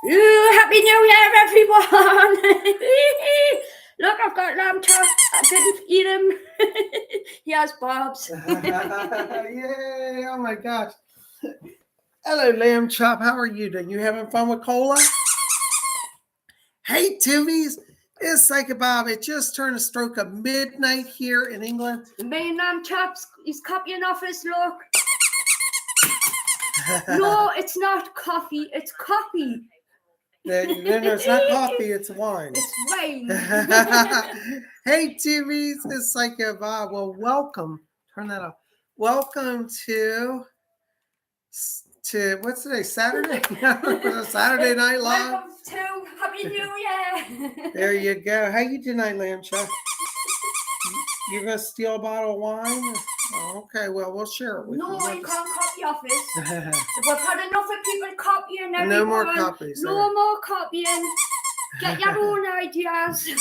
Ooh, Happy New Year, everyone! Look, I've got lamb chops. I didn't eat them. Here's Bob's. Yay! Oh my gosh. Hello, Lamb Chop. How are you doing? You having fun with cola? Hey, Timmies. It's Psychic Bob. It just turned a stroke of midnight here in England. The main lamb chops is copying off his look. No, it's not coffee. It's coffee. No, it's not coffee. It's wine. It's wine. Hey, Timmies. It's Psychic Bob. Well, welcome. Turn that off. Welcome to what's today? Saturday? Saturday Night Live. Welcome to Happy New Year. There you go. How you tonight, Lamb Chop? You're gonna steal a bottle of wine? Oh, okay, well, we'll share it with you. No, you can't copy off it. We've had enough of people copying everyone. No more copies. No more copying. Get your own ideas. It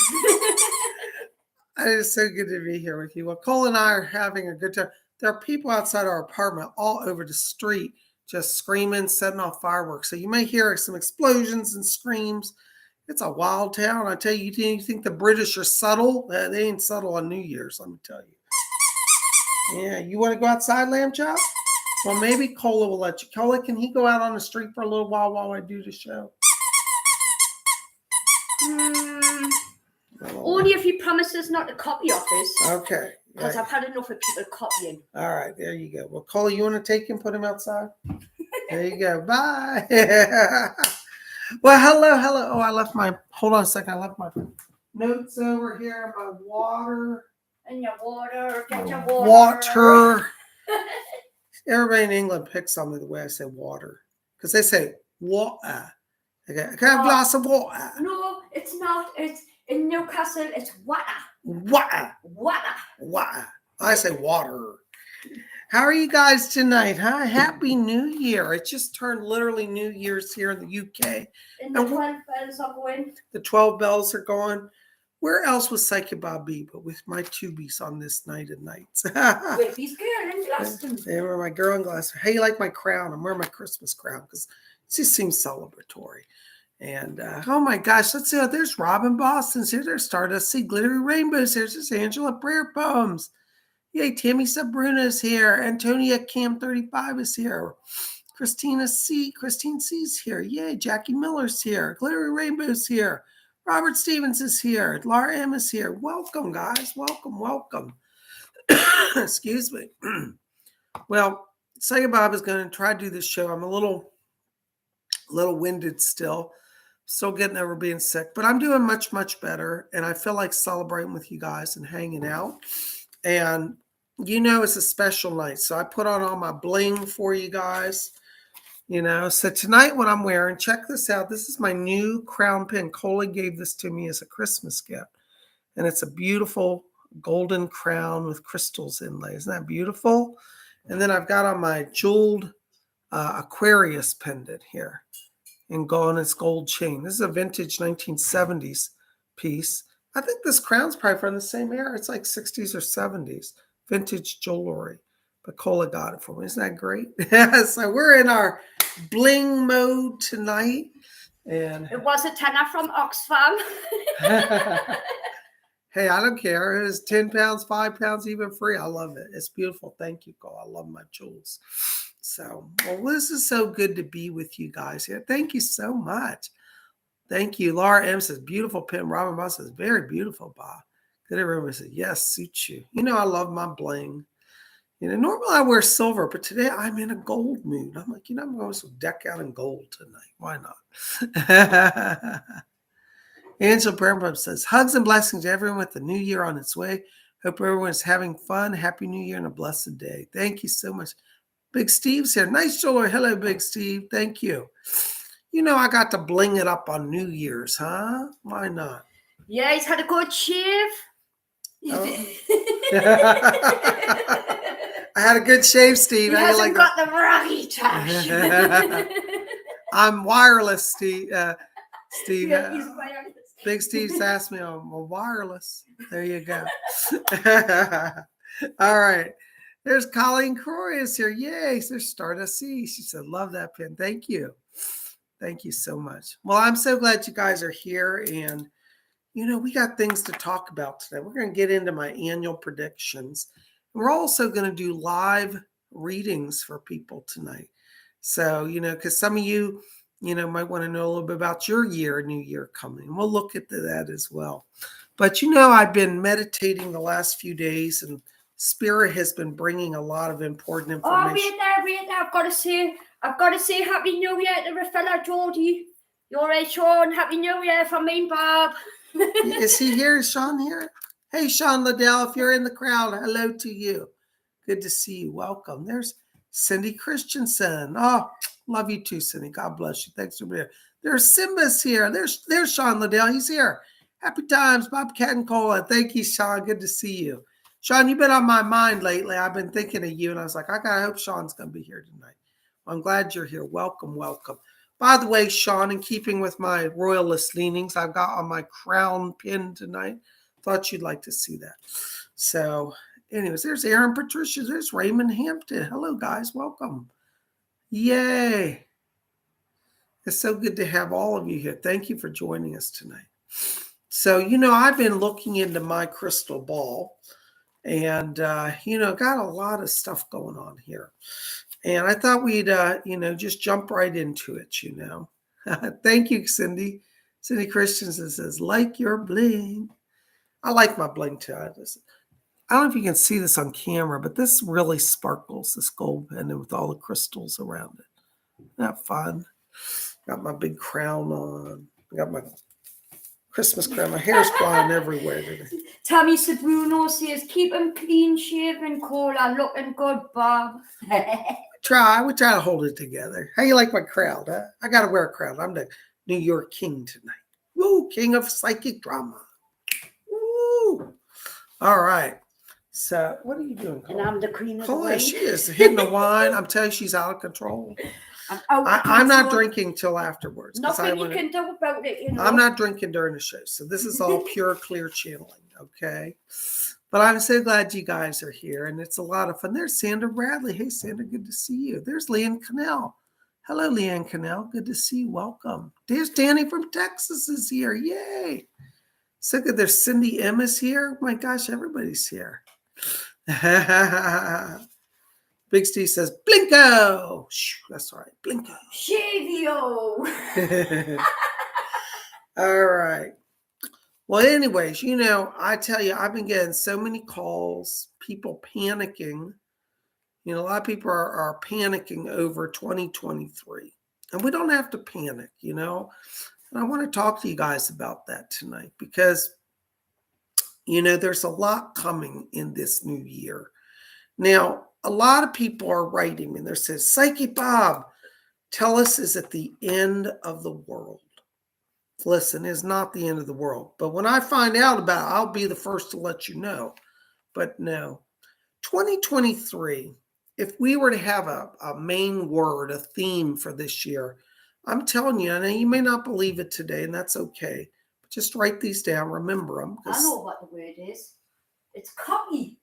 is so good to be here with you. Well, Cole and I are having a good time. There are people outside our apartment all over the street just screaming, setting off fireworks. So you may hear some explosions and screams. It's a wild town. I tell you, you think the British are subtle? They ain't subtle on New Year's, let me tell you. Yeah, you want to go outside, Lamb Chop? Well, maybe Cola will let you. Cola, can he go out on the street for a little while I do the show? Only if he promises not to copy off this. Okay. Because I've had enough of people copying. All right, there you go. Well, Cola, you want to take him, put him outside? There you go. Bye. Well, hello. Oh, hold on a second. I left my notes over here. My water. And your water. Get your water. Everybody in England picks on me the way I say water. Because they say water. Okay, can I have a glass of water? No, it's not. It's in Newcastle, it's water. Water. I say water. How are you guys tonight, huh? Happy New Year. It just turned literally New Year's here in the UK. And the 12 bells are going. The 12 bells are going. Where else was Psychic Bob be but with my tubies on this night of nights? With his girl in Glaston. They were my girl in Glaston. Hey, you like my crown? I'm wearing my Christmas crown because it just seems celebratory. And oh my gosh, let's see. There's Robin Boston's here. There's Stardust See Glittery Rainbows here. There's Angela Prayer Poems. Yay, Tammy Sabruna's here. Antonia Cam 35 is here. Christine C's here. Yay, Jackie Miller's here. Glittery Rainbow's here. Robert Stevens is here. Laura M is here. Welcome, guys. Welcome. Excuse me. Well, Psychic Bob is going to try to do this show. I'm a little winded still getting over being sick, but I'm doing much better, and I feel like celebrating with you guys and hanging out. And it's a special night, so I put on all my bling for you guys. So tonight what I'm wearing, check this out. This is my new crown pin. Cola gave this to me as a Christmas gift, and it's a beautiful golden crown with crystals inlay. Isn't that beautiful? And then I've got on my jeweled Aquarius pendant here in gold chain. This is a vintage 1970s piece. I think this crown's probably from the same era. It's like 60s or 70s vintage jewelry. But Cola got it for me. Isn't that great? So we're in our bling mode tonight. And it was a tenner from Oxfam. Hey, I don't care. It is 10 pounds, 5 pounds, even free. I love it. It's beautiful. Thank you, Cole. I love my jewels. So, well, this is so good to be with you guys here. Thank you so much. Thank you. Laura M says, beautiful pin. Robin Boss says, very beautiful, Bob. Good everyone says, yes, suits you. I love my bling. Normally I wear silver, but today I'm in a gold mood. I'm like, I'm going to deck out in gold tonight. Why not? Angela Brown says, hugs and blessings to everyone with the new year on its way. Hope everyone's having fun. Happy New Year and a blessed day. Thank you so much. Big Steve's here. Nice jewelry. Hello, Big Steve. Thank you. I got to bling it up on New Year's, huh? Why not? Yeah, he's had a good shave. Oh. I had a good shave, Steve. He hasn't got the raggy tash. I'm wireless, Steve. Steve. Yeah, he's wireless. Big Steve's asked me, I'm wireless. There you go. All right. There's Colleen Croy is here. Yay. There's Stardust See. She said, love that pin. Thank you. Thank you so much. Well, I'm so glad you guys are here. And, we got things to talk about today. We're going to get into my annual predictions. We're also going to do live readings for people tonight. So, because some of you, might want to know a little bit about your new year coming. We'll look at that as well. But, I've been meditating the last few days, and Spirit has been bringing a lot of important information. Oh, wait there. I've got to say Happy New Year to the fella Geordie. You're right, Sean. Happy New Year from me, Bob. Is he here? Is Sean here? Hey, Sean Liddell, if you're in the crowd, hello to you. Good to see you. Welcome. There's Cindy Christensen. Oh, love you too, Cindy. God bless you. Thanks for being here. There's Simba's here. There's Sean Liddell. He's here. Happy times, Bobcat and Cola. Thank you, Sean. Good to see you. Sean, you've been on my mind lately. I've been thinking of you, and I was like, I hope Sean's going to be here tonight. Well, I'm glad you're here. Welcome, welcome. By the way, Sean, in keeping with my royalist leanings, I've got on my crown pin tonight. Thought you'd like to see that. So, anyways, there's Aaron Patricia. There's Raymond Hampton. Hello, guys. Welcome. Yay. It's so good to have all of you here. Thank you for joining us tonight. So, I've been looking into my crystal ball and, got a lot of stuff going on here. And I thought we'd, just jump right into it, Thank you, Cindy. Cindy Christensen says, like your bling. I like my bling too. I don't know if you can see this on camera, but this really sparkles, this gold pendant with all the crystals around it. Isn't that fun? Got my big crown on. Got my Christmas crown. My hair's flying everywhere today. Tammy Sabruno says, keep him clean shaven, Cola, looking good, Bob. We try to hold it together. How you like my crown, huh? I got to wear a crown. I'm the New York king tonight. Woo, king of psychic drama. Woo. All right. So, what are you doing, Cola? And I'm the queen of the Cola, wine. she is hitting the wine. I'm telling you, she's out of control. I'm not drinking till afterwards. Nothing you can do about it, I'm not drinking during the show. So this is all pure, clear channeling, okay? But I'm so glad you guys are here, and it's a lot of fun. There's Sandra Bradley. Hey, Sandra, good to see you. There's Leanne Cannell. Hello, Leanne Cannell. Good to see you. Welcome. There's Danny from Texas is here. Yay. So good. There's Cindy M is here. Oh my gosh, everybody's here. Big Steve says, Blinko. That's all right. Blinko. Shavio. All right. Well, anyways, I tell you, I've been getting so many calls, people panicking. A lot of people are panicking over 2023. And we don't have to panic, And I want to talk to you guys about that tonight because, there's a lot coming in this new year. Now, a lot of people are writing me and they say, Psychic Bob, tell us, is it the end of the world? Listen, it's not the end of the world. But when I find out about it, I'll be the first to let you know. But no, 2023, if we were to have a main word, a theme for this year, I'm telling you, and you may not believe it today, and that's okay. But just write these down, remember them. I know what the word is. It's copy.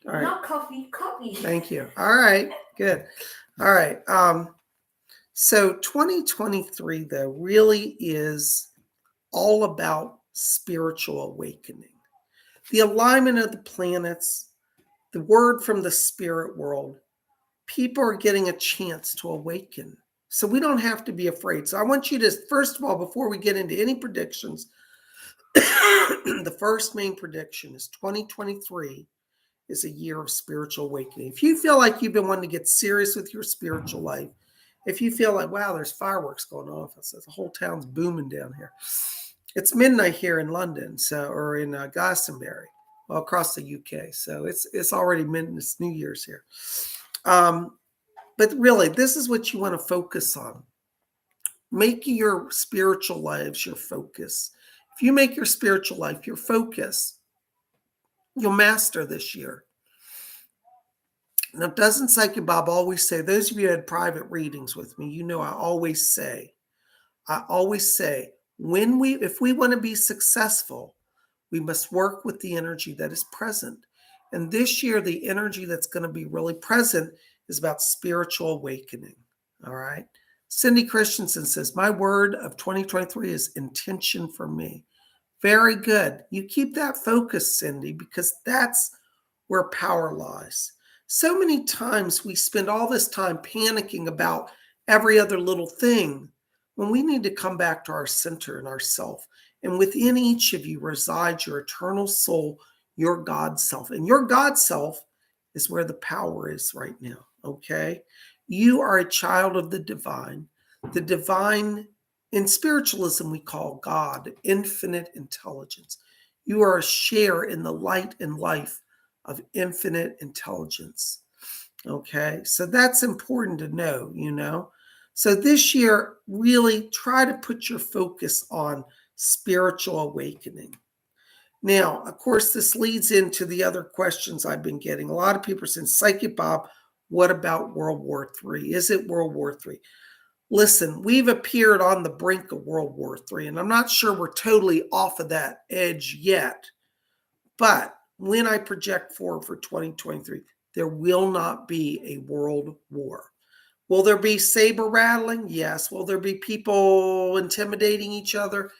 All right. Not coffee, copy. Thank you. All right, good. All right. So 2023, though, really is all about spiritual awakening. The alignment of the planets, the word from the spirit world, people are getting a chance to awaken. So we don't have to be afraid. So I want you to, first of all, before we get into any predictions, the first main prediction is 2023 is a year of spiritual awakening. If you feel like you've been wanting to get serious with your spiritual life, if you feel like, wow, there's fireworks going off, the whole town's booming down here. It's midnight here in London, or in Glastonbury, well, across the UK. So it's already midnight. It's New Year's here. But really, this is what you want to focus on. Make your spiritual lives your focus. If you make your spiritual life your focus, you'll master this year. Now, doesn't Psychic Bob always say, those of you who had private readings with me, I always say, if we want to be successful, we must work with the energy that is present. And this year, the energy that's going to be really present is about spiritual awakening. All right. Cindy Christensen says, my word of 2023 is intention for me. Very good. You keep that focus, Cindy, because that's where power lies. So many times we spend all this time panicking about every other little thing when we need to come back to our center and ourself. And within each of you resides your eternal soul, your God self. And your God self is where the power is right now, okay? You are a child of the divine. The divine, in spiritualism, we call God infinite intelligence. You are a share in the light and life of infinite intelligence. Okay, so that's important to know, you know. So this year, really try to put your focus on spiritual awakening. Now, of course, this leads into the other questions I've been getting. A lot of people are saying, Psychic Bob, what about World War III? Is it World War III? Listen, we've appeared on the brink of World War III, and I'm not sure we're totally off of that edge yet. But when I project forward for 2023, there will not be a world war. Will there be saber rattling? Yes. Will there be people intimidating each other?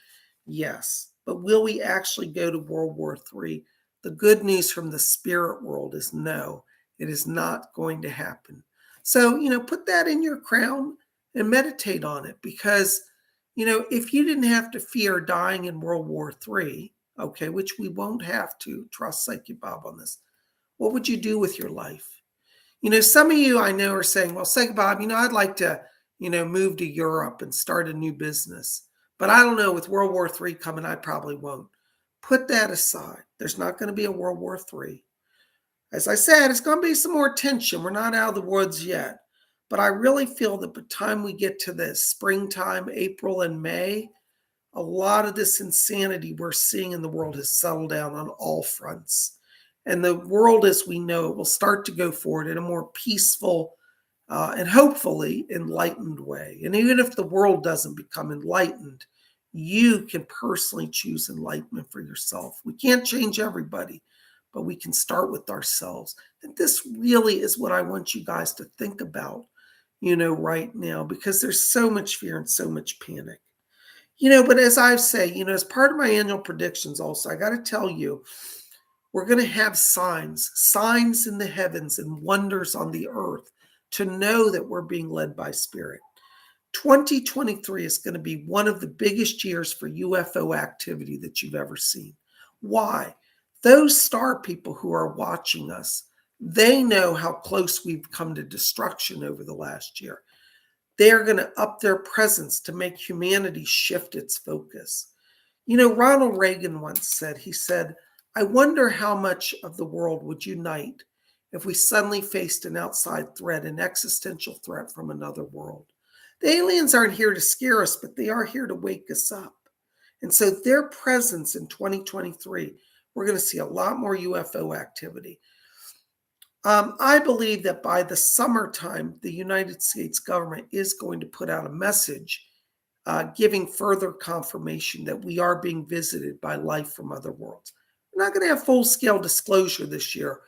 Yes. But will we actually go to World War III? The good news from the spirit world is no, it is not going to happen. So, put that in your crown and meditate on it because, if you didn't have to fear dying in World War III, okay, which we won't have to, trust Psychic Bob on this, what would you do with your life? Some of you I know are saying, well, Psychic Bob, I'd like to, move to Europe and start a new business. But I don't know, with World War III coming, I probably won't. Put that aside. There's not going to be a World War III. As I said, it's going to be some more tension. We're not out of the woods yet. But I really feel that by the time we get to the springtime, April and May, a lot of this insanity we're seeing in the world has settled down on all fronts. And the world as we know it will start to go forward in a more peaceful and hopefully enlightened way. And even if the world doesn't become enlightened, you can personally choose enlightenment for yourself. We can't change everybody, but we can start with ourselves. And this really is what I want you guys to think about, right now, because there's so much fear and so much panic. But as I say, as part of my annual predictions also, I got to tell you, we're going to have signs in the heavens and wonders on the earth to know that we're being led by spirit. 2023 is going to be one of the biggest years for UFO activity that you've ever seen. Why? Those star people who are watching us, they know how close we've come to destruction over the last year. They're going to up their presence to make humanity shift its focus. Ronald Reagan once said, he said, I wonder how much of the world would unite if we suddenly faced an outside threat, an existential threat from another world. The aliens aren't here to scare us, but they are here to wake us up. And so their presence in 2023, we're going to see a lot more UFO activity. I believe that by the summertime, the United States government is going to put out a message giving further confirmation that we are being visited by life from other worlds. We're not going to have full-scale disclosure this year,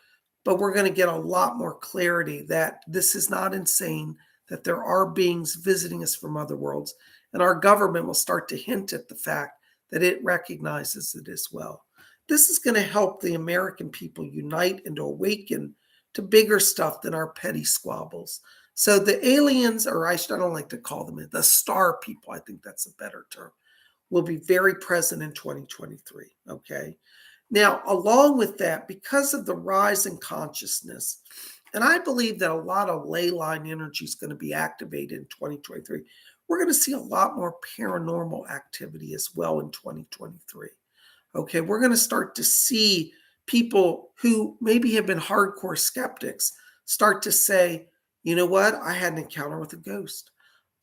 but we're going to get a lot more clarity that this is not insane, that there are beings visiting us from other worlds, and our government will start to hint at the fact that it recognizes it as well. This is going to help the American people unite and to awaken to bigger stuff than our petty squabbles. So the aliens, or I don't like to call them the star people, I think that's a better term, will be very present in 2023, okay? Now, along with that, because of the rise in consciousness, and I believe that a lot of ley line energy is going to be activated in 2023, we're going to see a lot more paranormal activity as well in 2023. Okay, we're going to start to see people who maybe have been hardcore skeptics start to say, you know what, I had an encounter with a ghost.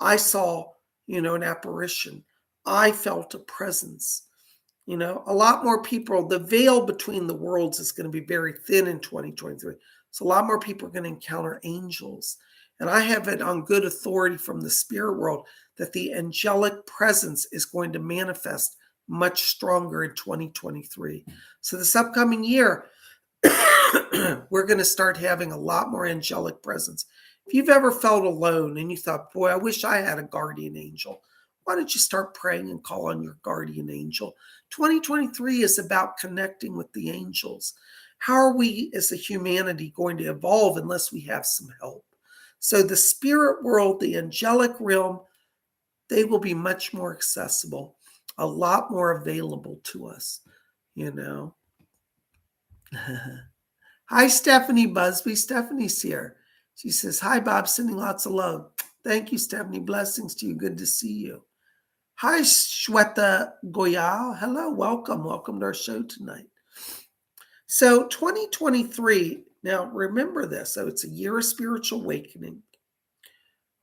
I saw, an apparition. I felt a presence. A lot more people, the veil between the worlds is going to be very thin in 2023. So a lot more people are going to encounter angels. And I have it on good authority from the spirit world that the angelic presence is going to manifest much stronger in 2023. So this upcoming year, we're going to start having a lot more angelic presence If you've ever felt alone and you thought, boy, I wish I had a guardian angel, why don't you start praying and call on your guardian angel? 2023 is about connecting with the angels. How are we as a humanity going to evolve unless we have some help? So the spirit world, the angelic realm, they will be much more accessible, a lot more available to us, you know. Hi, Stephanie Busby. Stephanie's here. She says, hi, Bob, sending lots of love. Thank you, Stephanie. Blessings to you. Good to see you. Hi, Shweta Goyal. Hello, welcome. Welcome to our show tonight. So 2023, now remember this. So it's a year of spiritual awakening.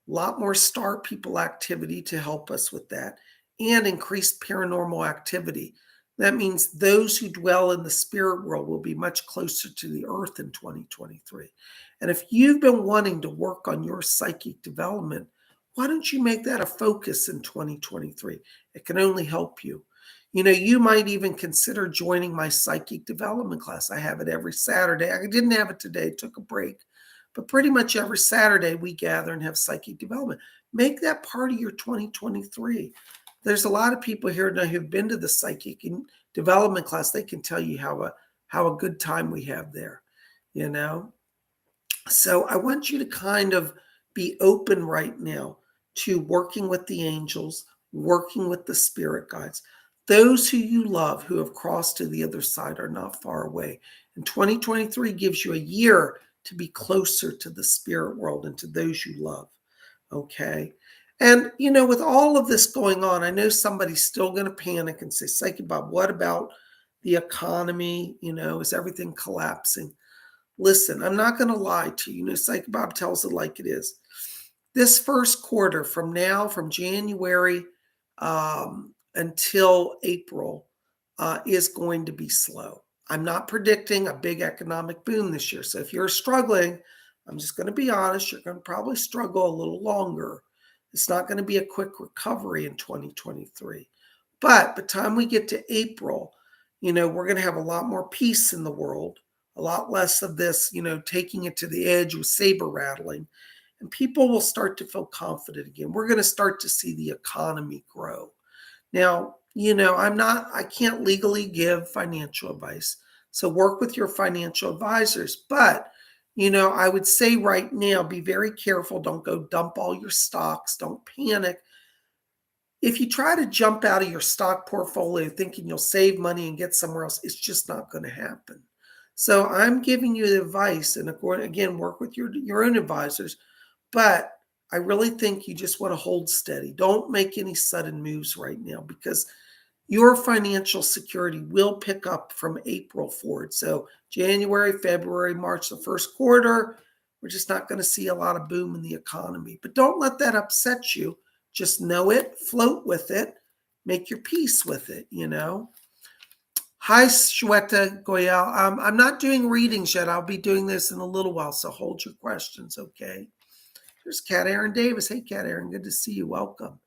A lot more star people activity to help us with that, and increased paranormal activity. That means those who dwell in the spirit world will be much closer to the earth in 2023. And if you've been wanting to work on your psychic development, why don't you make that a focus in 2023? It can only help you. You know, you might even consider joining my psychic development class. I have it every Saturday. I didn't have it today, took a break. But pretty much every Saturday we gather and have psychic development. Make that part of your 2023. There's a lot of people here now who've been to the psychic development class. They can tell you how a good time we have there, you know. So I want you to kind of be open right now to working with the angels, working with the spirit guides. Those who you love who have crossed to the other side are not far away. And 2023 gives you a year to be closer to the spirit world and to those you love. Okay. And, you know, with all of this going on, I know somebody's still going to panic and say, Psychic Bob, what about the economy? You know, is everything collapsing? Listen, I'm not going to lie to you. You know, Psychic Bob tells it like it is. This first quarter from now, from January until April, is going to be slow. I'm not predicting a big economic boom this year. So if you're struggling, I'm just going to be honest, you're going to probably struggle a little longer. It's not going to be a quick recovery in 2023. But by the time we get to April, you know, we're going to have a lot more peace in the world, a lot less of this, you know, taking it to the edge with saber rattling. And people will start to feel confident again. We're going to start to see the economy grow. Now, you know, I can't legally give financial advice. So work with your financial advisors. But, you know, I would say right now, be very careful. Don't go dump all your stocks. Don't panic. If you try to jump out of your stock portfolio thinking you'll save money and get somewhere else, it's just not going to happen. So I'm giving you the advice, and again, work with your own advisors. But I really think you just want to hold steady. Don't make any sudden moves right now because your financial security will pick up from April forward. So January, February, March, the first quarter, we're just not going to see a lot of boom in the economy. But don't let that upset you. Just know it, float with it, make your peace with it, you know. Hi, Shweta Goyal. I'm not doing readings yet. I'll be doing this in a little while, so hold your questions, okay? There's Kat Aaron Davis. Hey, Kat Aaron, good to see you. Welcome.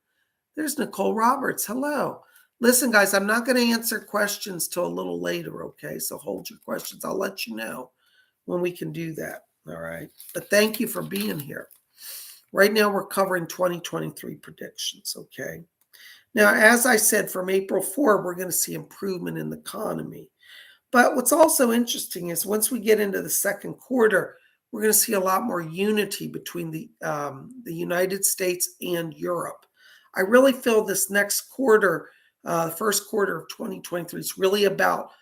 There's Nicole Roberts. Hello. Listen, guys, I'm not going to answer questions till a little later, okay? So hold your questions. I'll let you know when we can do that, all right? But thank you for being here. Right now, we're covering 2023 predictions, okay? Now, as I said, from April 4, we're going to see improvement in the economy. But what's also interesting is once we get into the second quarter, we're going to see a lot more unity between the United States and Europe. I really feel this next quarter, the first quarter of 2023, is really about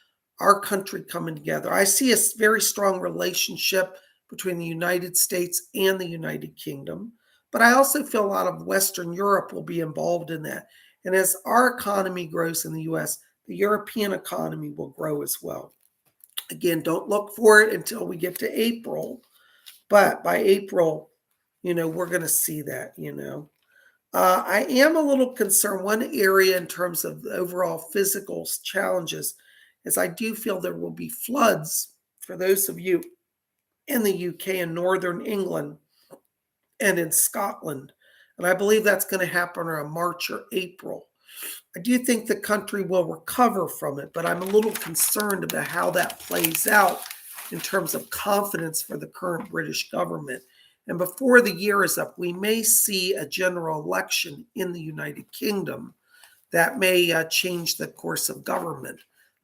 our country coming together. I see a very strong relationship between the United States and the United Kingdom, but I also feel a lot of Western Europe will be involved in that. And as our economy grows in the U.S., the European economy will grow as well. Again, don't look for it until we get to April. But by April, you know, we're going to see that, you know. I am a little concerned. One area in terms of the overall physical challenges is I do feel there will be floods for those of you in the UK and Northern England and in Scotland. And I believe that's going to happen around March or April. I do think the country will recover from it, but I'm a little concerned about how that plays out in terms of confidence for the current British government. And before the year is up, we may see a general election in the United Kingdom that may change the course of government.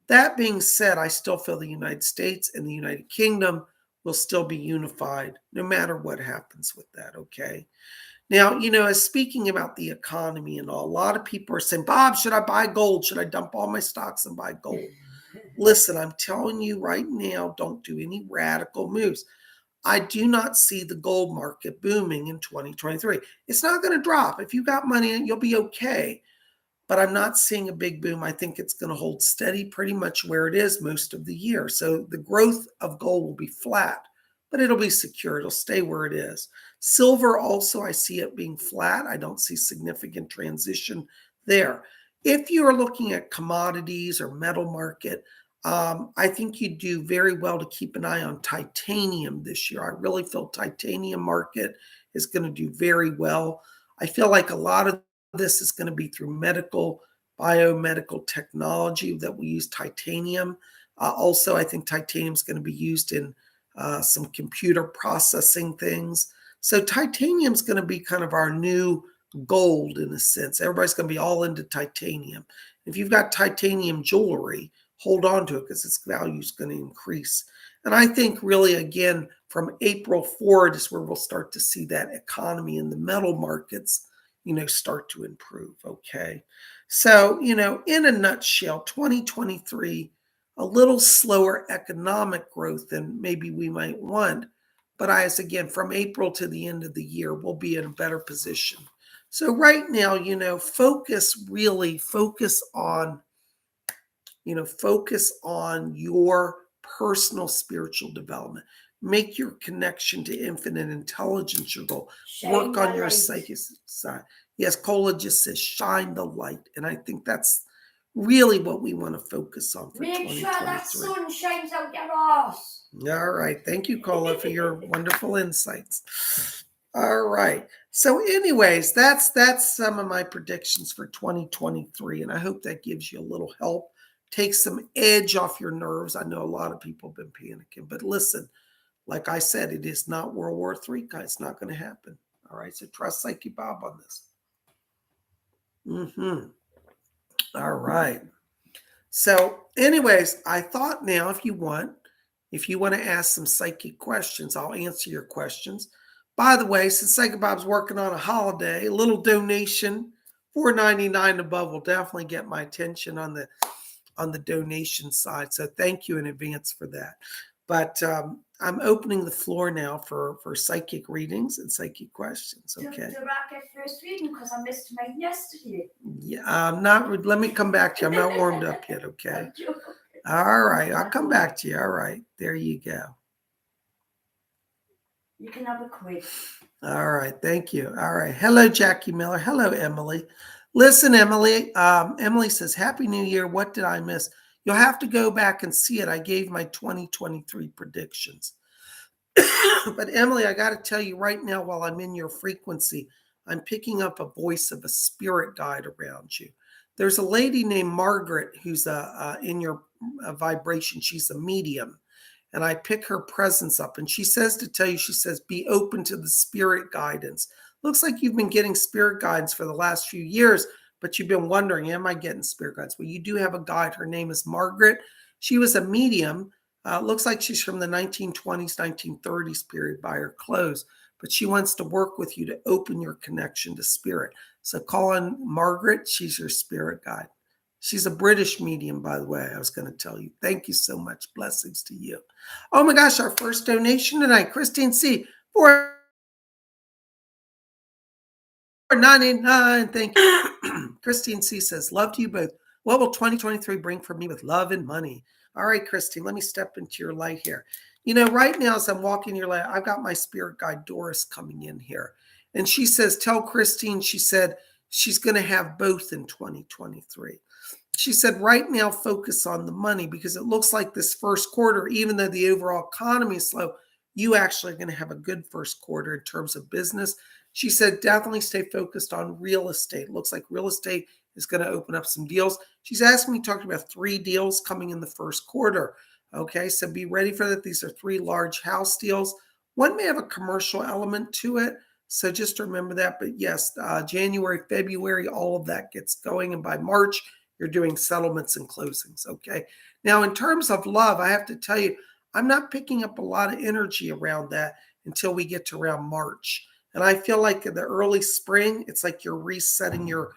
That being said, I still feel the United States and the United Kingdom will still be unified no matter what happens with that, okay? Now, as speaking about the economy and all, a lot of people are saying, Bob, should I buy gold? Should I dump all my stocks and buy gold? Listen, I'm telling you right now, don't do any radical moves. I do not see the gold market booming in 2023. It's not going to drop. If you got money in it, you'll be okay. But I'm not seeing a big boom. I think it's going to hold steady pretty much where it is most of the year. So the growth of gold will be flat, but it'll be secure. It'll stay where it is. Silver also, I see it being flat. I don't see significant transition there. If you're looking at commodities or metal market, I think you do very well to keep an eye on titanium this year. I really feel titanium market is going to do very well. I feel like a lot of this is going to be through biomedical technology that we use titanium. Also, I think titanium is going to be used in some computer processing things. So titanium is going to be kind of our new gold in a sense. Everybody's going to be all into titanium. If you've got titanium jewelry, hold on to it because its value is going to increase. And I think really, again, from April forward is where we'll start to see that economy in the metal markets start to improve, okay? So, in a nutshell, 2023, a little slower economic growth than maybe we might want. But again, from April to the end of the year, we'll be in a better position. So right now, focus on your personal spiritual development. Make your connection to infinite intelligence your goal. Work on your psychic side. Yes, Cola just says shine the light. And I think that's really what we want to focus on for 2023. Make sure that sun shines out your ass. All right. Thank you, Cola, for your wonderful insights. All right. So anyways, that's some of my predictions for 2023. And I hope that gives you a little help. Take some edge off your nerves. I know a lot of people have been panicking, but listen, like I said, it is not World War III, guys. It's not going to happen. All right. So trust Psychic Bob on this. All right. So anyways, I thought now if you want to ask some psychic questions, I'll answer your questions. By the way, since Psychic Bob's working on a holiday, a little donation, $4.99 above will definitely get my attention on the donation side. So thank you in advance for that. But I'm opening the floor now for psychic readings and psychic questions. Okay. Do I get first reading because I missed mine yesterday? Yeah, I'm not. Let me come back to you. I'm not warmed up yet. Okay. All right. I'll come back to you. All right. There you go. You can have a quiz. All right. Thank you. All right. Hello, Jackie Miller. Hello, Emily. Listen, Emily. Emily says, Happy New Year. What did I miss? You'll have to go back and see it. I gave my 2023 predictions. But Emily, I got to tell you right now, while I'm in your frequency, I'm picking up a voice of a spirit guide around you. There's a lady named Margaret who's in your vibration. She's a medium. And I pick her presence up. And she says to tell you, she says, be open to the spirit guidance. Looks like you've been getting spirit guidance for the last few years, but you've been wondering, am I getting spirit guides? Well, you do have a guide. Her name is Margaret. She was a medium. Looks like she's from the 1920s, 1930s period by her clothes, but she wants to work with you to open your connection to spirit. So call on Margaret. She's your spirit guide. She's a British medium, by the way, I was going to tell you. Thank you so much. Blessings to you. Oh my gosh, our first donation tonight, Christine C. $4.99. Thank you. Christine C. says, love to you both. What will 2023 bring for me with love and money? All right, Christine, let me step into your light here. Right now as I'm walking your light, I've got my spirit guide, Doris, coming in here. And she says, tell Christine, she said, she's going to have both in 2023. She said, right now, focus on the money because it looks like this first quarter, even though the overall economy is slow, you actually are going to have a good first quarter in terms of business. She said, definitely stay focused on real estate. Looks like real estate is going to open up some deals. She's asking me, talking about 3 deals coming in the first quarter. Okay, so be ready for that. These are 3 large house deals. One may have a commercial element to it. So just remember that. But yes, January, February, all of that gets going. And by March, you're doing settlements and closings. Okay. Now, in terms of love, I have to tell you, I'm not picking up a lot of energy around that until we get to around March. And I feel like in the early spring, it's like you're resetting your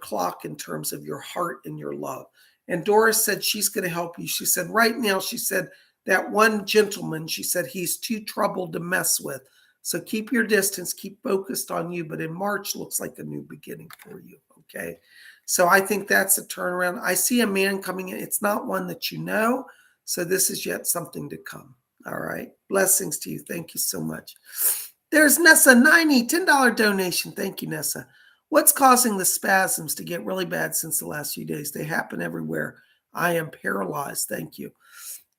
clock in terms of your heart and your love. And Doris said she's going to help you. She said, right now, she said, that one gentleman, she said, he's too troubled to mess with. So keep your distance, keep focused on you. But in March looks like a new beginning for you. Okay. So I think that's a turnaround. I see a man coming in. It's not one that you know. So this is yet something to come. All right. Blessings to you. Thank you so much. There's Nessa 90, $10 donation. Thank you, Nessa. What's causing the spasms to get really bad since the last few days? They happen everywhere. I am paralyzed. Thank you.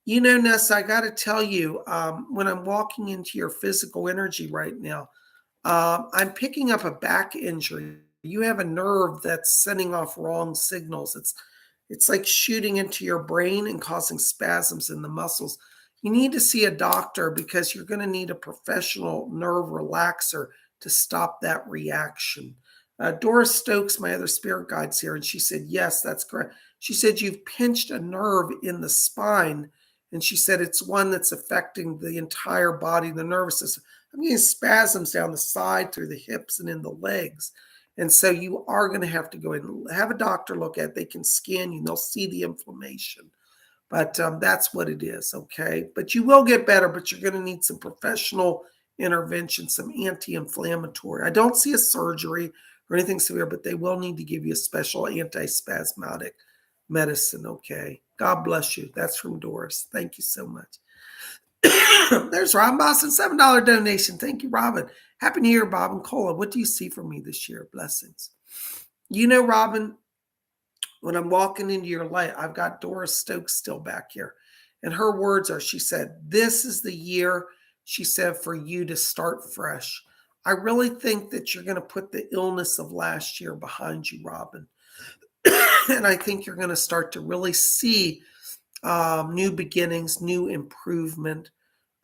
You know, Nessa, I got to tell you, when I'm walking into your physical energy right now, I'm picking up a back injury. You have a nerve that's sending off wrong signals. It's like shooting into your brain and causing spasms in the muscles. You need to see a doctor because you're going to need a professional nerve relaxer to stop that reaction. Doris Stokes, my other spirit guide's here, and she said, yes, that's correct. She said, you've pinched a nerve in the spine, and she said, it's one that's affecting the entire body, the nervous system. I'm getting spasms down the side, through the hips, and in the legs. And so you are going to have to go in and have a doctor look at it. They can scan you and they'll see the inflammation. But that's what it is, okay? But you will get better, but you're going to need some professional intervention, some anti-inflammatory. I don't see a surgery or anything severe, but they will need to give you a special antispasmodic medicine, okay? God bless you. That's from Doris. Thank you so much. There's Robin Boston, $7 donation. Thank you, Robin. Happy New Year, Bob and Cola. What do you see for me this year? Blessings. You know, Robin, when I'm walking into your light, I've got Doris Stokes still back here. And her words are, she said, this is the year, she said, for you to start fresh. I really think that you're going to put the illness of last year behind you, Robin. And I think you're going to start to really see new beginnings, new improvement.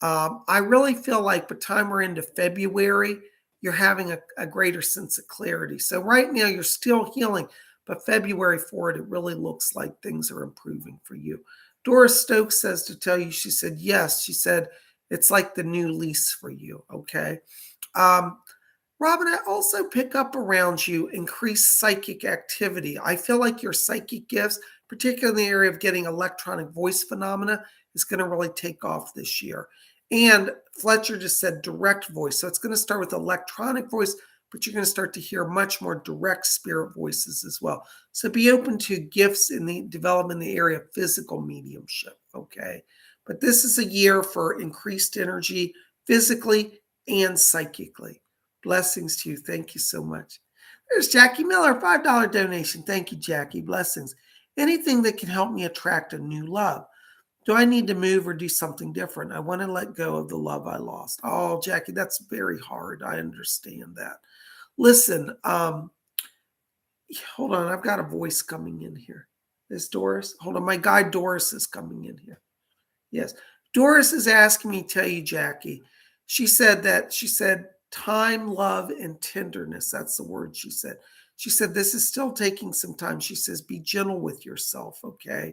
I really feel like by the time we're into February, you're having a greater sense of clarity. So right now you're still healing, but February forward, it really looks like things are improving for you. Doris Stokes says to tell you, she said, yes, she said, it's like the new lease for you, okay? Robin, I also pick up around you increased psychic activity. I feel like your psychic gifts, particularly in the area of getting electronic voice phenomena, is going to really take off this year. And Fletcher just said direct voice. So it's going to start with electronic voice, but you're going to start to hear much more direct spirit voices as well. So be open to gifts in the development in the area of physical mediumship, okay? But this is a year for increased energy physically and psychically. Blessings to you. Thank you so much. There's Jackie Miller, $5 donation. Thank you, Jackie. Blessings. Anything that can help me attract a new love. Do I need to move or do something different? I want to let go of the love I lost. Oh, Jackie, that's very hard. I understand that. Listen, hold on. I've got a voice coming in here. Is Doris? Hold on. My guy Doris is coming in here. Yes. Doris is asking me to tell you, Jackie. She said, time, love, and tenderness. That's the word she said. She said, this is still taking some time. She says, be gentle with yourself, okay?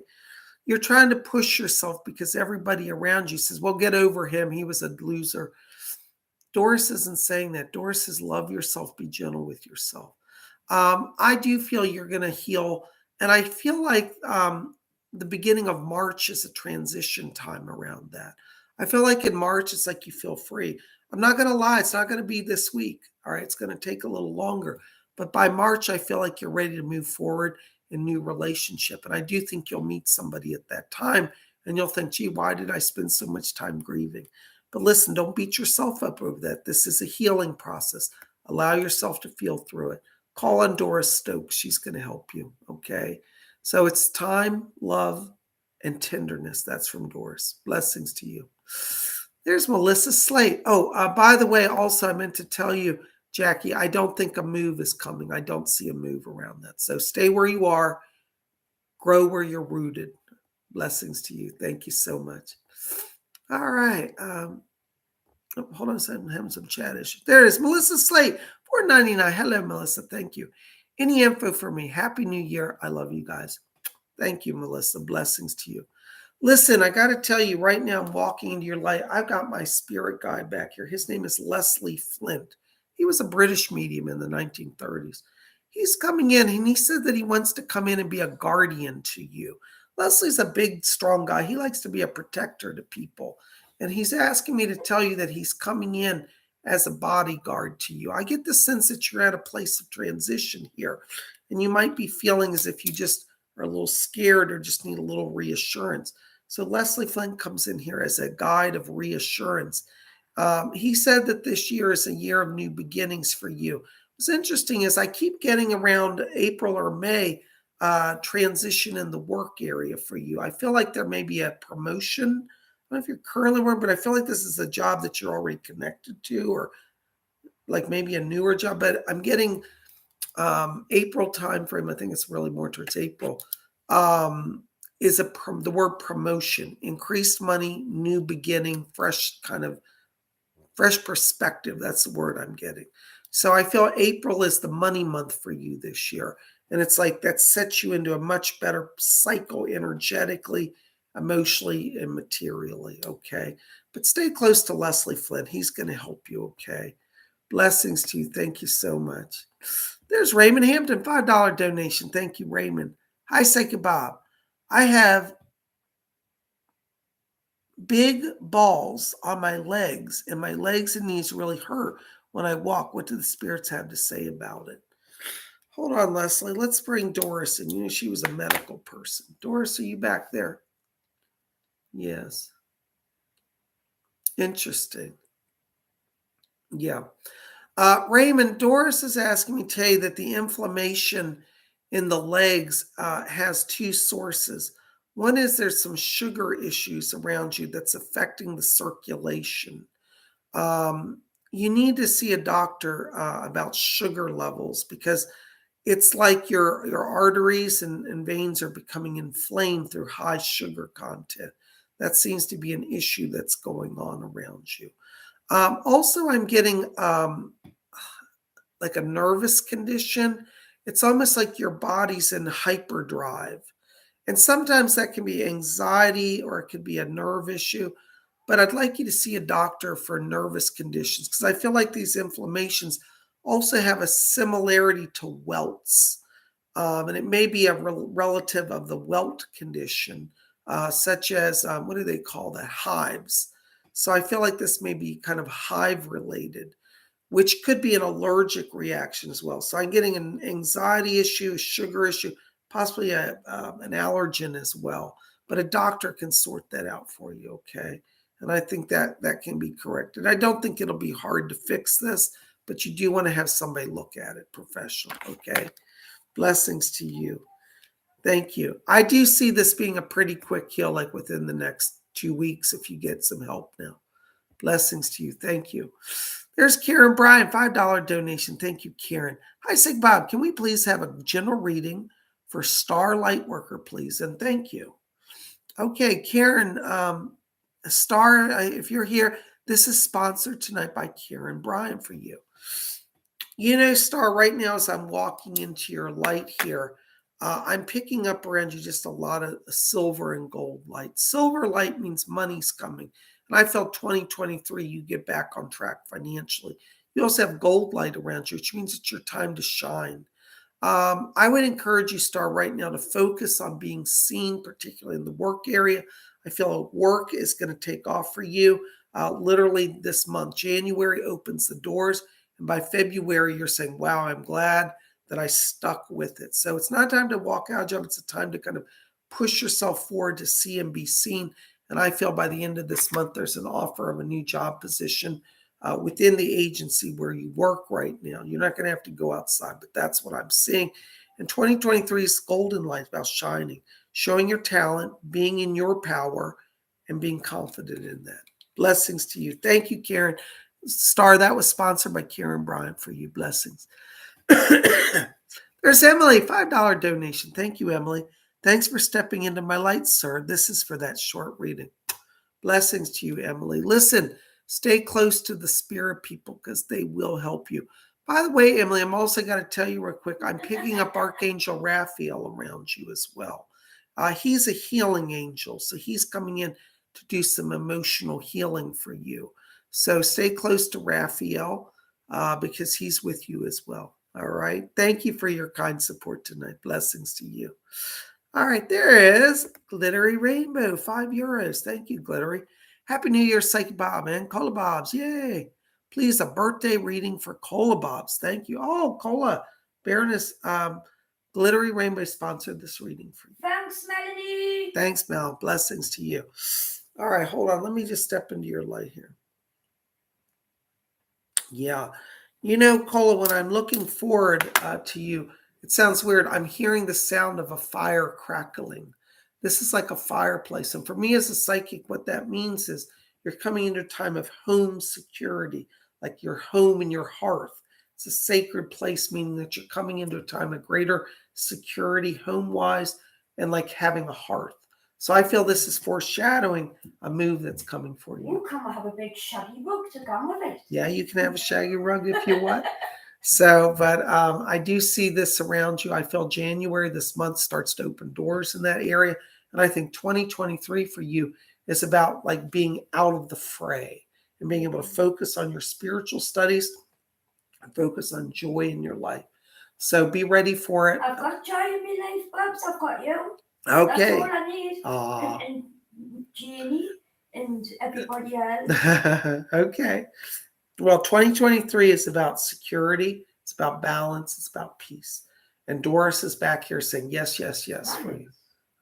You're trying to push yourself because everybody around you says, well, get over him. He was a loser. Doris isn't saying that. Doris says, love yourself, be gentle with yourself. I do feel you're going to heal. And I feel like the beginning of March is a transition time around that. I feel like in March, it's like you feel free. I'm not going to lie. It's not going to be this week. All right. It's going to take a little longer. But by March, I feel like you're ready to move forward in new relationship. And I do think you'll meet somebody at that time and you'll think, gee, why did I spend so much time grieving? But listen, don't beat yourself up over that. This is a healing process. Allow yourself to feel through it. Call on Doris Stokes. She's going to help you. Okay. So it's time, love, and tenderness. That's from Doris. Blessings to you. There's Melissa Slate. Oh, by the way, also I meant to tell you, Jackie, I don't think a move is coming. I don't see a move around that. So stay where you are. Grow where you're rooted. Blessings to you. Thank you so much. All right. Oh, hold on a second. I'm having some chat issues. There it is. Melissa Slate, $4.99. Hello, Melissa. Thank you. Any info for me? Happy New Year. I love you guys. Thank you, Melissa. Blessings to you. Listen, I got to tell you right now, I'm walking into your light. I've got my spirit guide back here. His name is Leslie Flint. He was a British medium in the 1930s. He's coming in and he said that he wants to come in and be a guardian to you. Leslie's a big, strong guy. He likes to be a protector to people. And he's asking me to tell you that he's coming in as a bodyguard to you. I get the sense that you're at a place of transition here. And you might be feeling as if you just are a little scared or just need a little reassurance. So Leslie Flint comes in here as a guide of reassurance. He said that this year is a year of new beginnings for you. What's interesting is I keep getting around April or May transition in the work area for you. I feel like there may be a promotion. I don't know if you're currently working, but I feel like this is a job that you're already connected to, or like maybe a newer job. But I'm getting April timeframe. I think it's really more towards April. Is the word promotion, increased money, new beginning, fresh perspective. That's the word I'm getting. So I feel April is the money month for you this year. And it's like that sets you into a much better cycle energetically, emotionally, and materially. Okay. But stay close to Leslie Flint. He's going to help you. Okay. Blessings to you. Thank you so much. There's Raymond Hampton, $5 donation. Thank you, Raymond. Hi, Psychic Bob. I have big balls on my legs, and my legs and knees really hurt when I walk. What do the spirits have to say about it? Hold on, Leslie. Let's bring Doris in. You know, she was a medical person. Doris, are you back there? Yes. Interesting. Yeah. Raymond, Doris is asking me to tell you that the inflammation in the legs has two sources. One is there's some sugar issues around you that's affecting the circulation. You need to see a doctor about sugar levels, because it's like your arteries and veins are becoming inflamed through high sugar content. That seems to be an issue that's going on around you. Also, I'm getting like a nervous condition. It's almost like your body's in hyperdrive. And sometimes that can be anxiety or it could be a nerve issue. But I'd like you to see a doctor for nervous conditions, because I feel like these inflammations also have a similarity to welts. And it may be a relative of the welt condition, such as, what do they call that? Hives. So I feel like this may be kind of hive related, which could be an allergic reaction as well. So I'm getting an anxiety issue, sugar issue, possibly an allergen as well. But a doctor can sort that out for you, okay? And I think that can be corrected. I don't think it'll be hard to fix this, but you do want to have somebody look at it, professional, okay? Blessings to you. Thank you. I do see this being a pretty quick heal, like within the next 2 weeks, if you get some help now. Blessings to you. Thank you. There's Karen Bryan, $5 donation. Thank you, Karen. Hi, Sig Bob. Can we please have a general reading for Star Lightworker, please? And thank you. Okay, Karen, Star, if you're here, this is sponsored tonight by Karen Bryan for you. You know, Star, right now as I'm walking into your light here, I'm picking up around you just a lot of silver and gold light. Silver light means money's coming. And I felt 2023, you get back on track financially. You also have gold light around you, which means it's your time to shine. I would encourage you, Star, right now to focus on being seen, particularly in the work area. I feel work is going to take off for you literally this month. January opens the doors. And by February, you're saying, wow, I'm glad that I stuck with it. So it's not time to walk out of a job. It's a time to kind of push yourself forward to see and be seen. And I feel by the end of this month, there's an offer of a new job position within the agency where you work right now. You're not going to have to go outside, but that's what I'm seeing. And 2023 is golden light, about shining, showing your talent, being in your power, and being confident in that. Blessings to you. Thank you, Karen. Star, that was sponsored by Karen Bryan for you. Blessings. There's Emily, $5 donation. Thank you, Emily. Thanks for stepping into my light, sir. This is for that short reading. Blessings to you, Emily. Listen, Stay close to the spirit people because they will help you. By the way, Emily, I'm also going to tell you real quick, I'm picking up Archangel Raphael around you as well. He's a healing angel, so he's coming in to do some emotional healing for you. So stay close to Raphael because he's with you as well. All right. Thank you for your kind support tonight. Blessings to you. All right. There is Glittery Rainbow, €5. Thank you, Glittery. Happy New Year, Psychic Bob and Cola Bobs. Yay. Please, a birthday reading for Cola Bobs. Thank you. Oh, Cola. Baroness Glittery Rainbow sponsored this reading for you. Thanks, Melanie. Thanks, Mel. Blessings to you. All right, hold on. Let me just step into your light here. Yeah. You know, Cola, when I'm looking forward to you, it sounds weird. I'm hearing the sound of a fire crackling. This is like a fireplace. And for me as a psychic, what that means is you're coming into a time of home security, like your home and your hearth. It's a sacred place, meaning that you're coming into a time of greater security, home-wise, and like having a hearth. So I feel this is foreshadowing a move that's coming for you. You can have a big shaggy rug to come with it. Yeah, you can have a shaggy rug if you want. So, but I do see this around you. I feel January, this month, starts to open doors in that area. And I think 2023 for you is about like being out of the fray and being able to focus on your spiritual studies and focus on joy in your life. So be ready for it. I've got joy in my life, Bobs. I've got you. Okay. That's all I need. And Jeannie and everybody else. Okay. Well, 2023 is about security. It's about balance. It's about peace. And Doris is back here saying, yes, yes, yes for you.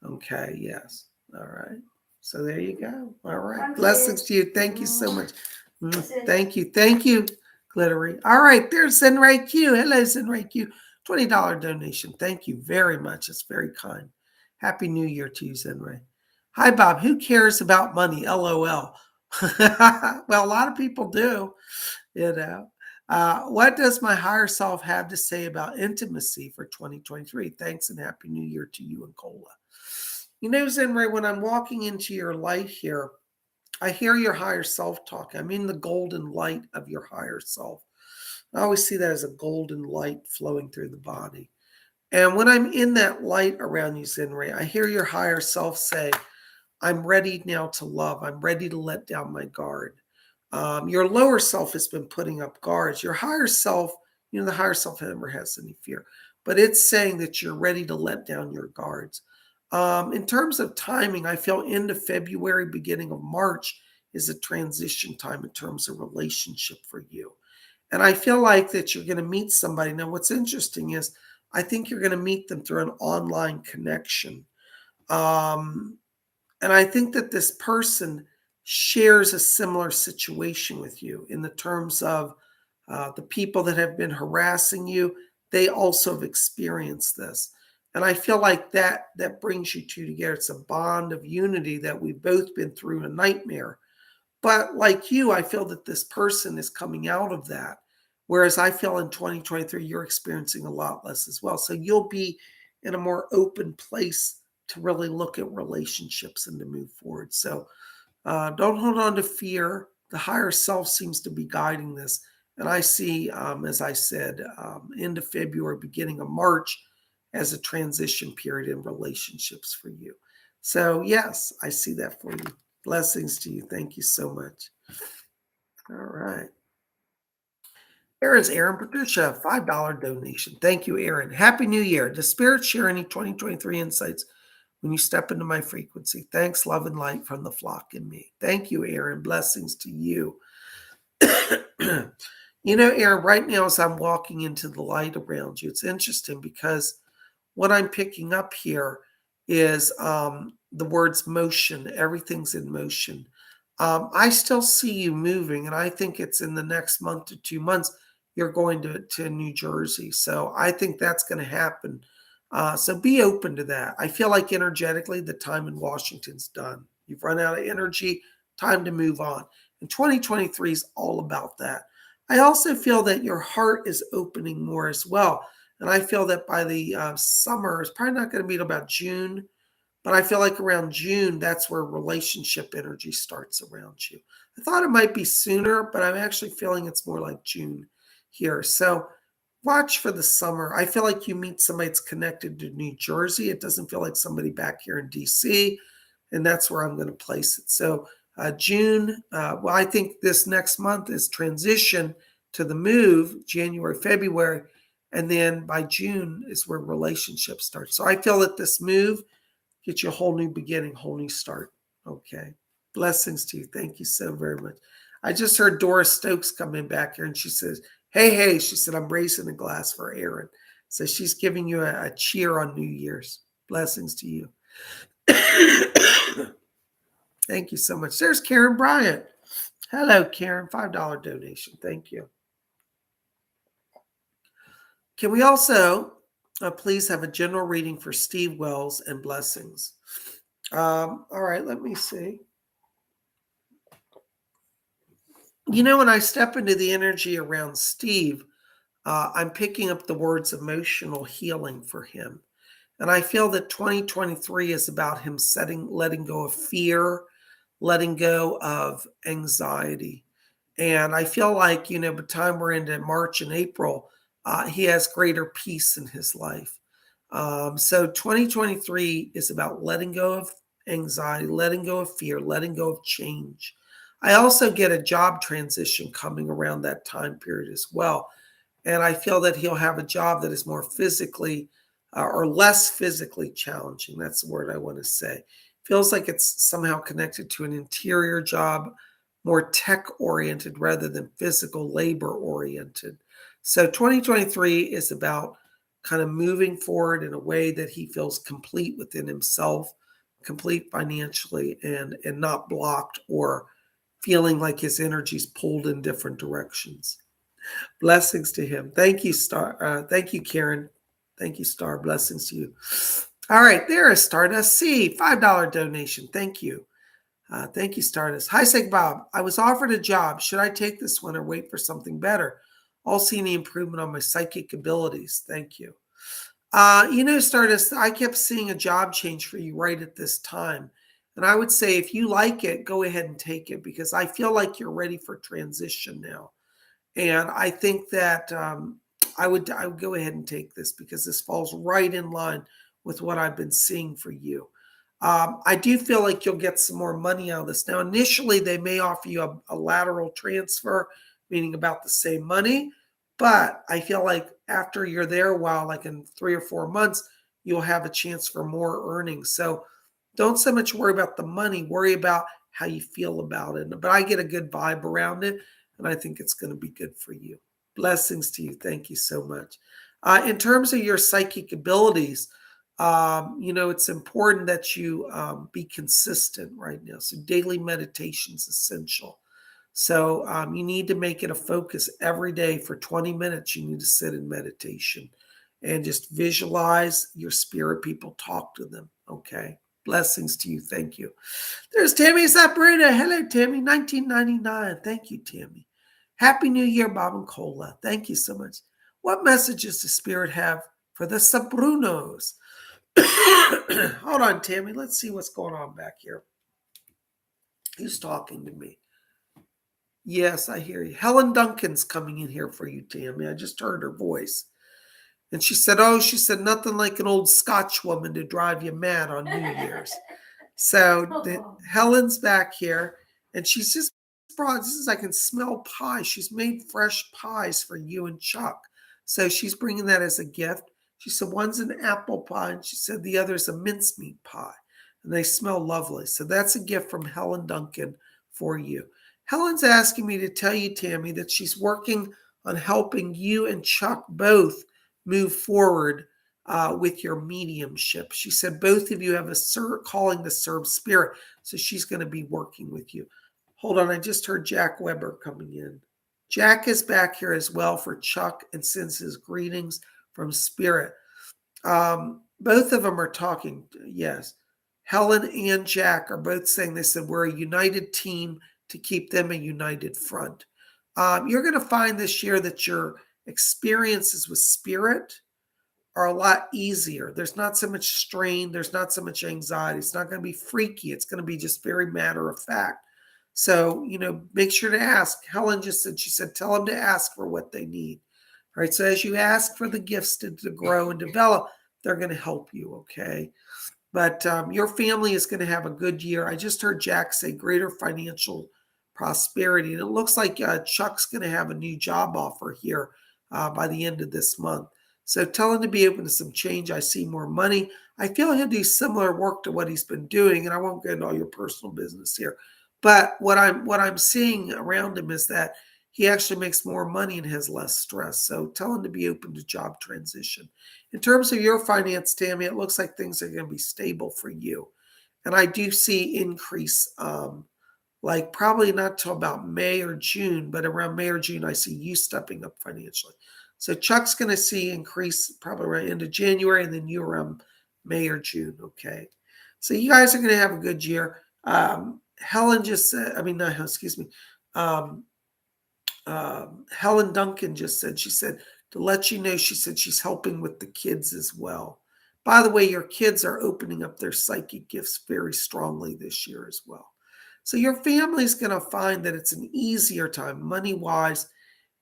Okay, yes. All right. So there you go. All right. Thank Blessings you. to you. Thank you so much. Thank you. Thank you, Glittery. All right. There's Zenray Q. Hello, Zenray Q. $20 donation. Thank you very much. It's very kind. Happy New Year to you, Zenray. Hi, Bob. Who cares about money? LOL. Well, a lot of people do, you know. What does my higher self have to say about intimacy for 2023? Thanks and Happy New Year to you and Cola. You know, Zenray, when I'm walking into your light here, I hear your higher self talk. I'm in the golden light of your higher self. I always see that as a golden light flowing through the body. And when I'm in that light around you, Zenray, I hear your higher self say, I'm ready now to love. I'm ready to let down my guard. Your lower self has been putting up guards. Your higher self, you know, the higher self never has any fear, but it's saying that you're ready to let down your guards. In terms of timing, I feel end of February, beginning of March is a transition time in terms of relationship for you. And I feel like that you're going to meet somebody. Now, what's interesting is I think you're going to meet them through an online connection. And I think that this person shares a similar situation with you in the terms of the people that have been harassing you. They also have experienced this. And I feel like that brings you two together. It's a bond of unity that we've both been through a nightmare. But like you, I feel that this person is coming out of that. Whereas I feel in 2023, you're experiencing a lot less as well. So you'll be in a more open place to really look at relationships and to move forward. So don't hold on to fear. The higher self seems to be guiding this. And I see, as I said, end of February, beginning of March as a transition period in relationships for you. So yes, I see that for you. Blessings to you. Thank you so much. All right. Aaron's Aaron Patricia, $5 donation. Thank you, Aaron. Happy New Year. Does Spirit share any 2023 insights when you step into my frequency? Thanks, love, and light from the flock and me. Thank you, Aaron. Blessings to you. You know, Aaron, right now as I'm walking into the light around you, it's interesting because what I'm picking up here is the words motion. Everything's in motion. I still see you moving, and I think it's in the next month to 2 months, you're going to New Jersey. So I think that's going to happen. So be open to that. I feel like energetically, the time in Washington's done. You've run out of energy, time to move on. And 2023 is all about that. I also feel that your heart is opening more as well. And I feel that by the summer, it's probably not going to be about June, But I feel like around June, that's where relationship energy starts around you. I thought it might be sooner, but I'm actually feeling it's more like June here. So watch for the summer. I feel like you meet somebody that's connected to New Jersey. It doesn't feel like somebody back here in DC, and that's where I'm going to place it. So June, well, I think this next month is transition to the move, January, February, and then by June is where relationships start. So I feel that this move get you a whole new beginning, whole new start. Okay. Blessings to you. Thank you so very much. I just heard Doris Stokes come in back here and she says, hey, she said, I'm raising a glass for Aaron. So she's giving you a cheer on New Year's. Blessings to you. Thank you so much. There's Karen Bryant. Hello, Karen. $5 donation. Thank you. Can we also please have a general reading for Steve Wells and blessings? All right, let me see. When I step into the energy around Steve, I'm picking up the words emotional healing for him. And I feel that 2023 is about him letting go of fear, letting go of anxiety. And I feel like, by the time we're into March and April, he has greater peace in his life. So 2023 is about letting go of anxiety, letting go of fear, letting go of change. I also get a job transition coming around that time period as well. And I feel that he'll have a job that is more physically or less physically challenging. That's the word I want to say. Feels like it's somehow connected to an interior job, more tech oriented rather than physical labor oriented. So 2023 is about kind of moving forward in a way that he feels complete within himself, complete financially, and not blocked or feeling like his energy's pulled in different directions. Blessings to him. Thank you, Star. Thank you, Karen. Thank you, Star. Blessings to you. All right, there is Stardust C, $5 donation. Thank you. Thank you, Stardust. Hi, Psychic Bob. I was offered a job. Should I take this one or wait for something better? I'll see any improvement on my psychic abilities. Thank you. Stardust, I kept seeing a job change for you right at this time. And I would say if you like it, go ahead and take it because I feel like you're ready for transition now. And I think that I would go ahead and take this because this falls right in line with what I've been seeing for you. I do feel like you'll get some more money out of this. Now, initially, they may offer you a lateral transfer, meaning about the same money. But I feel like after you're there a while, like in 3 or 4 months, you'll have a chance for more earnings. So don't so much worry about the money, worry about how you feel about it. But I get a good vibe around it, and I think it's going to be good for you. Blessings to you. Thank you so much. In terms of your psychic abilities, it's important that you be consistent right now. So daily meditation is essential. So you need to make it a focus every day for 20 minutes. You need to sit in meditation and just visualize your spirit people, talk to them. Okay. Blessings to you. Thank you. There's Tammy Sabrina. Hello, Tammy. 1999. Thank you, Tammy. Happy New Year, Bob and Cola. Thank you so much. What messages does Spirit have for the Sabrunos? Hold on, Tammy. Let's see what's going on back here. Who's talking to me? Yes, I hear you. Helen Duncan's coming in here for you, Tammy. I just heard her voice. And she said, nothing like an old Scotch woman to drive you mad on New Year's. So Helen's back here, and she's just brought, I can smell pie. She's made fresh pies for you and Chuck. So she's bringing that as a gift. She said one's an apple pie, and she said the other's a mincemeat pie. And they smell lovely. So that's a gift from Helen Duncan for you. Helen's asking me to tell you, Tammy, that she's working on helping you and Chuck both move forward with your mediumship. She said both of you have a calling to serve spirit, so she's going to be working with you. Hold on, I just heard Jack Weber coming in. Jack is back here as well for Chuck and sends his greetings from spirit. Both of them are talking. Yes. Helen and Jack are both saying, they said, we're a united team to keep them a united front. You're going to find this year that your experiences with spirit are a lot easier. There's not so much strain. There's not so much anxiety. It's not going to be freaky. It's going to be just very matter of fact. So, make sure to ask. Helen just said, she said, tell them to ask for what they need. All right. So as you ask for the gifts to grow and develop, they're going to help you. Okay. But your family is going to have a good year. I just heard Jack say greater financial prosperity. And it looks like Chuck's going to have a new job offer here by the end of this month. So tell him to be open to some change. I see more money. I feel he'll do similar work to what he's been doing. And I won't get into all your personal business here. But what I'm seeing around him is that he actually makes more money and has less stress. So tell him to be open to job transition. In terms of your finance, Tammy, it looks like things are going to be stable for you. And I do see increase, like probably not till about May or June, but around May or June, I see you stepping up financially. So Chuck's going to see increase probably right into January, and then you around May or June. Okay. So you guys are going to have a good year. Helen just said, excuse me. Helen Duncan just said, she said, to let you know, she said she's helping with the kids as well. By the way, your kids are opening up their psychic gifts very strongly this year as well. So your family's going to find that it's an easier time, money-wise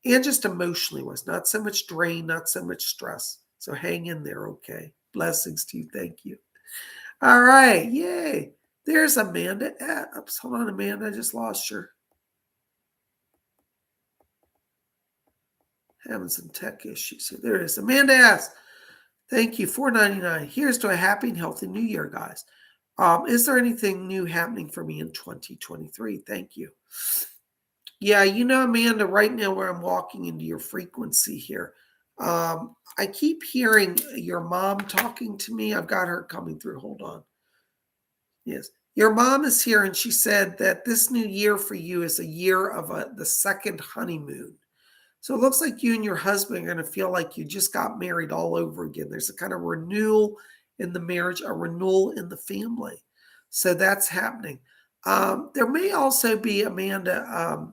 and just emotionally wise. Not so much drain, not so much stress. So hang in there, okay? Blessings to you. Thank you. All right. Yay. There's Amanda. Oops, hold on, Amanda. I just lost her. Having some tech issues here. There it is. Amanda asks, thank you, $4.99. Here's to a happy and healthy new year, guys. Is there anything new happening for me in 2023? Thank you. Yeah, Amanda, right now where I'm walking into your frequency here, I keep hearing your mom talking to me. I've got her coming through. Hold on. Yes. Your mom is here, and she said that this new year for you is a year of the second honeymoon. So it looks like you and your husband are going to feel like you just got married all over again. There's a kind of renewal in the marriage, a renewal in the family. So that's happening. There may also be, Amanda,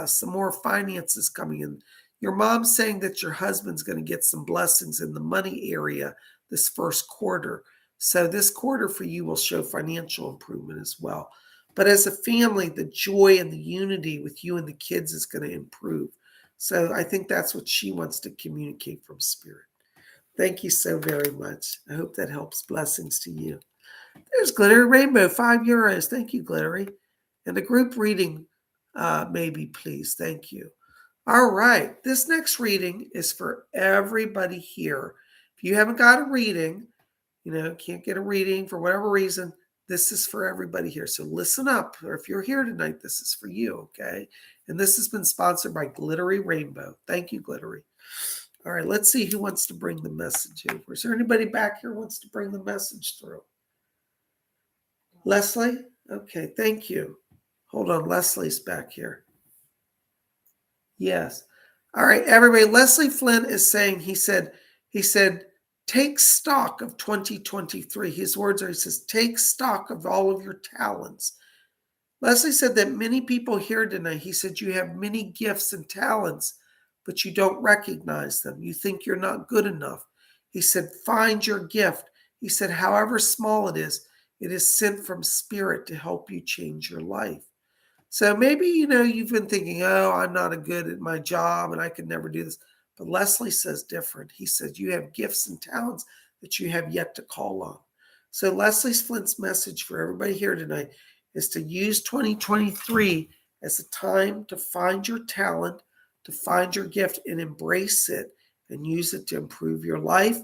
some more finances coming in. Your mom's saying that your husband's going to get some blessings in the money area this first quarter. So this quarter for you will show financial improvement as well. But as a family, the joy and the unity with you and the kids is going to improve. So I think that's what she wants to communicate from spirit. Thank you so very much. I hope that helps. Blessings to you. There's Glittery Rainbow, €5. Thank you, Glittery. And a group reading, maybe, please. Thank you. All right. This next reading is for everybody here. If you haven't got a reading, can't get a reading for whatever reason, this is for everybody here. So listen up. Or if you're here tonight, this is for you, okay? And this has been sponsored by Glittery Rainbow. Thank you, Glittery. All right, let's see who wants to bring the message over. Is there anybody back here who wants to bring the message through? Leslie? Okay, thank you. Hold on, Leslie's back here. Yes. All right, everybody. Leslie Flynn is saying, he said, take stock of 2023. His words are, he says, take stock of all of your talents. Leslie said that many people here tonight, he said, you have many gifts and talents, but you don't recognize them. You think you're not good enough. He said, find your gift. He said, however small it is sent from spirit to help you change your life. So maybe, you've been thinking, oh, I'm not good at my job and I could never do this. But Leslie says different. He said, you have gifts and talents that you have yet to call on. So Leslie Flint's message for everybody here tonight is to use 2023 as a time to find your talent, to find your gift and embrace it and use it to improve your life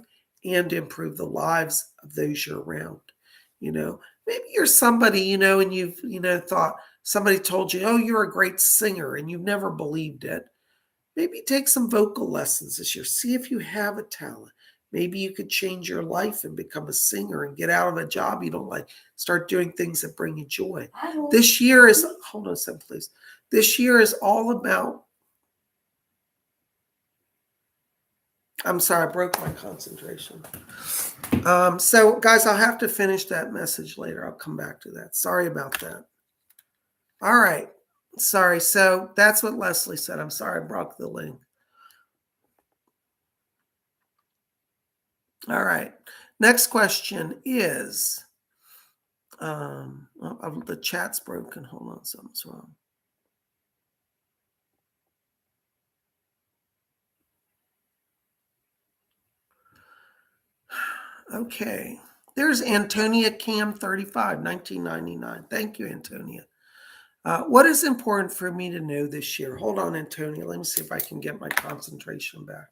and to improve the lives of those you're around. Maybe you're somebody, and you've, thought somebody told you, oh, you're a great singer and you've never believed it. Maybe take some vocal lessons this year. See if you have a talent. Maybe you could change your life and become a singer and get out of a job you don't like. Start doing things that bring you joy. This year is, hold on a second, please. This year is all about, I'm sorry, I broke my concentration. So guys, I'll have to finish that message later. I'll come back to that. Sorry about that. All right. Sorry. So that's what Leslie said. I'm sorry I broke the link. All right. Next question is, the chat's broken. Hold on, something's wrong. Okay. There's Antonia Cam 35, 1999. Thank you, Antonia. What is important for me to know this year? Hold on, Antonia. Let me see if I can get my concentration back.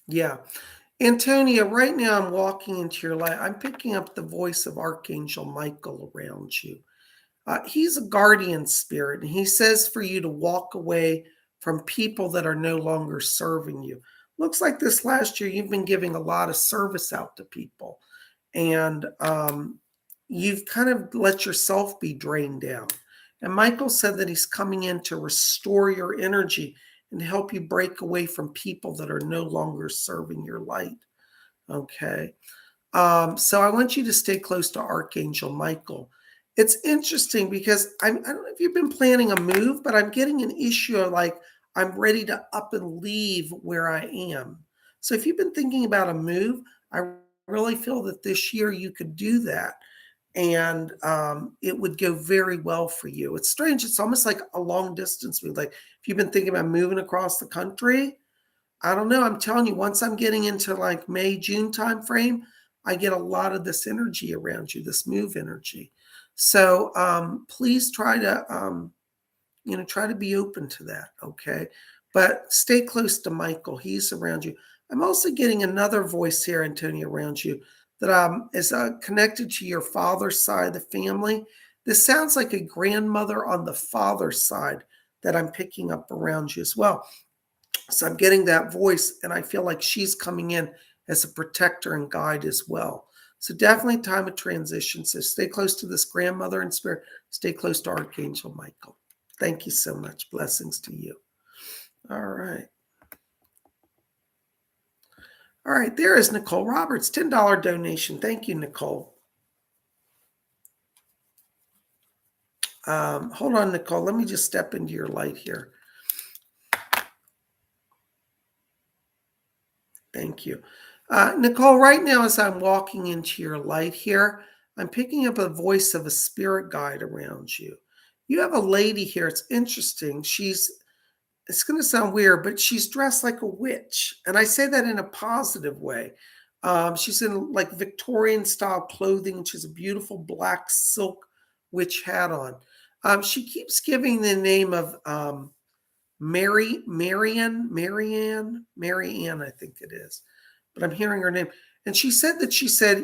Yeah. Antonia, right now I'm walking into your light. I'm picking up the voice of Archangel Michael around you. He's a guardian spirit, and he says for you to walk away from people that are no longer serving you. Looks like this last year you've been giving a lot of service out to people, and you've kind of let yourself be drained down. And Michael said that he's coming in to restore your energy and help you break away from people that are no longer serving your light. Okay. So I want you to stay close to Archangel Michael. It's interesting because I don't know if you've been planning a move, but I'm getting an issue of like I'm ready to up and leave where I am. So if you've been thinking about a move, I really feel that this year you could do that, and it would go very well for you. It's strange. It's almost like a long distance move. Like if you've been thinking about moving across the country, I don't know. I'm telling you, once I'm getting into like May, June time frame, I get a lot of this energy around you, this move energy. So please try to try to be open to that, okay? But stay close to Michael. He's around you. I'm also getting another voice here, Antonio, around you that is connected to your father's side of the family. This sounds like a grandmother on the father's side that I'm picking up around you as well. So I'm getting that voice, and I feel like she's coming in as a protector and guide as well. So definitely time of transition. So stay close to this grandmother in spirit. Stay close to Archangel Michael. Thank you so much. Blessings to you. All right. All right. There is Nicole Roberts, $10 donation. Thank you, Nicole. Hold on, Nicole. Let me just step into your light here. Thank you. Nicole, right now, as I'm walking into your light here, I'm picking up a voice of a spirit guide around you. You have a lady here. It's interesting. It's going to sound weird, but she's dressed like a witch. And I say that in a positive way. She's in like Victorian style clothing. She has a beautiful black silk witch hat on. She keeps giving the name of Marianne, I think it is, but I'm hearing her name. And she said,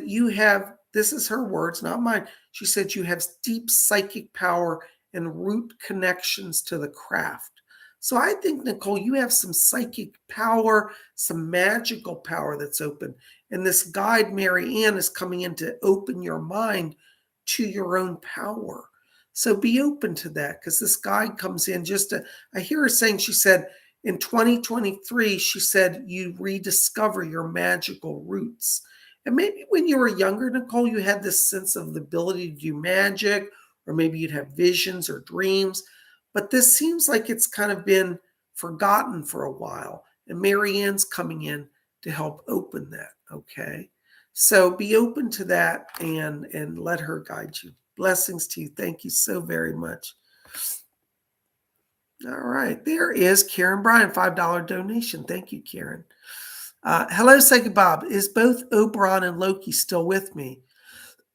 you have, this is her words, not mine. She said, you have deep psychic power and root connections to the craft. So I think, Nicole, you have some psychic power, some magical power that's open. And this guide, Mary Ann, is coming in to open your mind to your own power. So be open to that, because this guide comes in I hear her saying, she said, in 2023, she said, you rediscover your magical roots. And maybe when you were younger, Nicole, you had this sense of the ability to do magic, or maybe you'd have visions or dreams. But this seems like it's kind of been forgotten for a while. And Mary Ann's coming in to help open that, okay? So be open to that and let her guide you. Blessings to you. Thank you so very much. All right. There is Karen Bryan, $5 donation. Thank you, Karen. Hello, Psychic Bob. Is both Oberon and Loki still with me?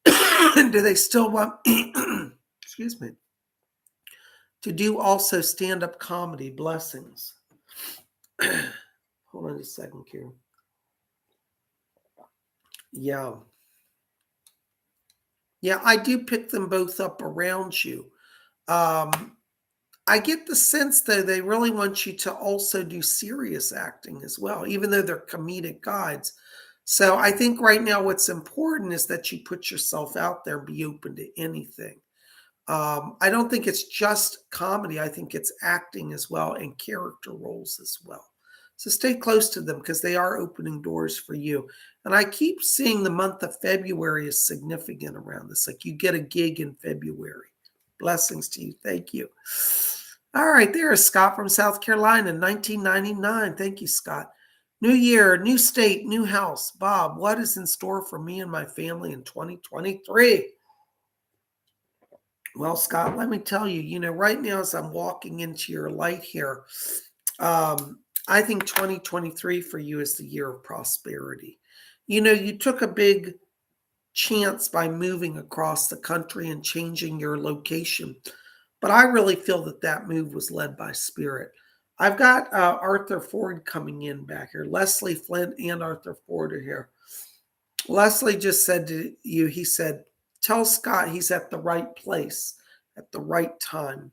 Do they still want excuse me, to do also stand-up comedy? Blessings. Hold on a second, Karen. Yeah. Yeah, I do pick them both up around you. I get the sense, though, they really want you to also do serious acting as well, even though they're comedic guides. So I think right now what's important is that you put yourself out there and be open to anything. I don't think it's just comedy. I think it's acting as well and character roles as well. So stay close to them, because they are opening doors for you. And I keep seeing the month of February is significant around this. Like you get a gig in February. Blessings to you. Thank you. All right, there is Scott from South Carolina, 1999. Thank you, Scott. New year, new state, new house. Bob, what is in store for me and my family in 2023? Well, Scott, let me tell you, right now as I'm walking into your light here, I think 2023 for you is the year of prosperity. You took a big chance by moving across the country and changing your location. But I really feel that that move was led by spirit. I've got Arthur Ford coming in back here. Leslie Flint and Arthur Ford are here. Leslie just said to you, he said, tell Scott he's at the right place at the right time.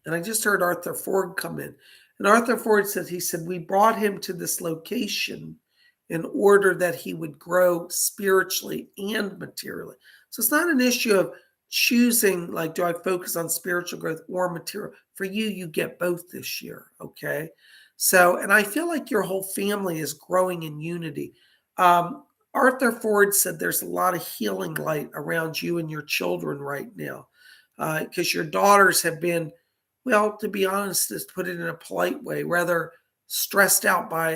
And I just heard Arthur Ford come in. And Arthur Ford said, he said, we brought him to this location in order that he would grow spiritually and materially. So it's not an issue of choosing, like, do I focus on spiritual growth or material? For you, you get both this year. Okay. So, and I feel like your whole family is growing in unity. Arthur Ford said there's a lot of healing light around you and your children right now because your daughters have been, well, to be honest, to put it in a polite way, rather stressed out by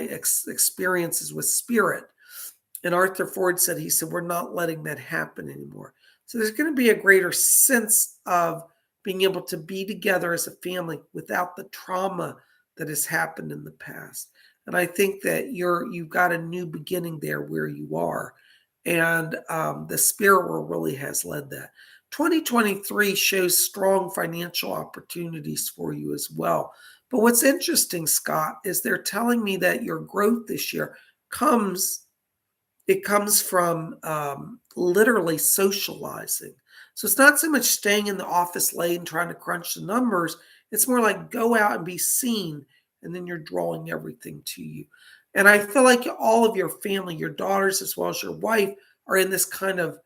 experiences with spirit. And Arthur Ford said, he said, we're not letting that happen anymore. So there's going to be a greater sense of being able to be together as a family without the trauma that has happened in the past. And I think that you've got a new beginning there where you are. And the spirit world really has led that. 2023 shows strong financial opportunities for you as well. But what's interesting, Scott, is they're telling me that your growth this year comes from literally socializing. So it's not so much staying in the office late and trying to crunch the numbers. It's more like go out and be seen, and then you're drawing everything to you. And I feel like all of your family, your daughters as well as your wife, are in this kind of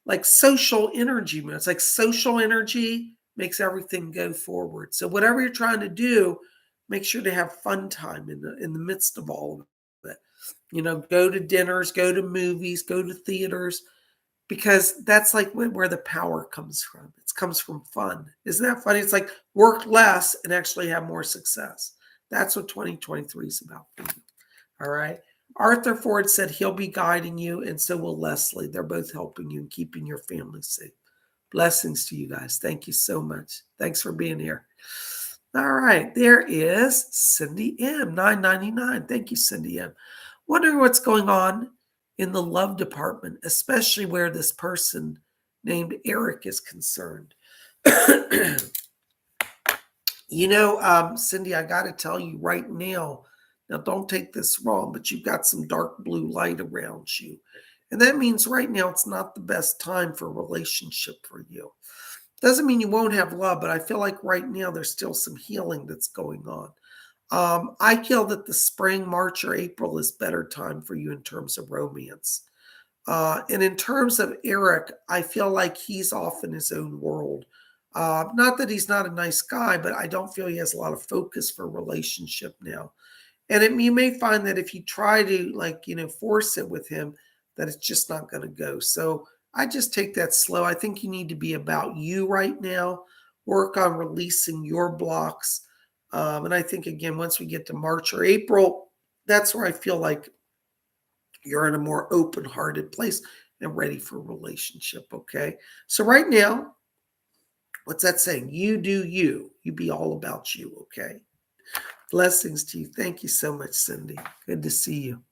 like social energy. It's like social energy makes everything go forward. So whatever you're trying to do, make sure to have fun time in the midst of all of it. Go to dinners, go to movies, go to theaters, because that's like where the power comes from. It comes from fun. Isn't that funny? It's like work less and actually have more success. That's what 2023 is about for you. All right. Arthur Ford said he'll be guiding you, and so will Leslie. They're both helping you and keeping your family safe. Blessings to you guys. Thank you so much. Thanks for being here. All right. There is Cindy M, $9.99. Thank you, Cindy M. Wondering what's going on in the love department, especially where this person named Eric is concerned. Cindy, I got to tell you right now, don't take this wrong, but you've got some dark blue light around you. And that means right now it's not the best time for a relationship for you. Doesn't mean you won't have love, but I feel like right now there's still some healing that's going on. I feel that the spring, March, or April is better time for you in terms of romance. And in terms of Eric, I feel like he's off in his own world. Not that he's not a nice guy, but I don't feel he has a lot of focus for a relationship now. And you may find that if you try to force it with him, that it's just not going to go. So I just take that slow. I think you need to be about you right now, work on releasing your blocks. And I think, again, once we get to March or April, that's where I feel like you're in a more open-hearted place and ready for a relationship, okay? So right now, what's that saying? You do you. You be all about you, okay? Blessings to you. Thank you so much, Cindy. Good to see you.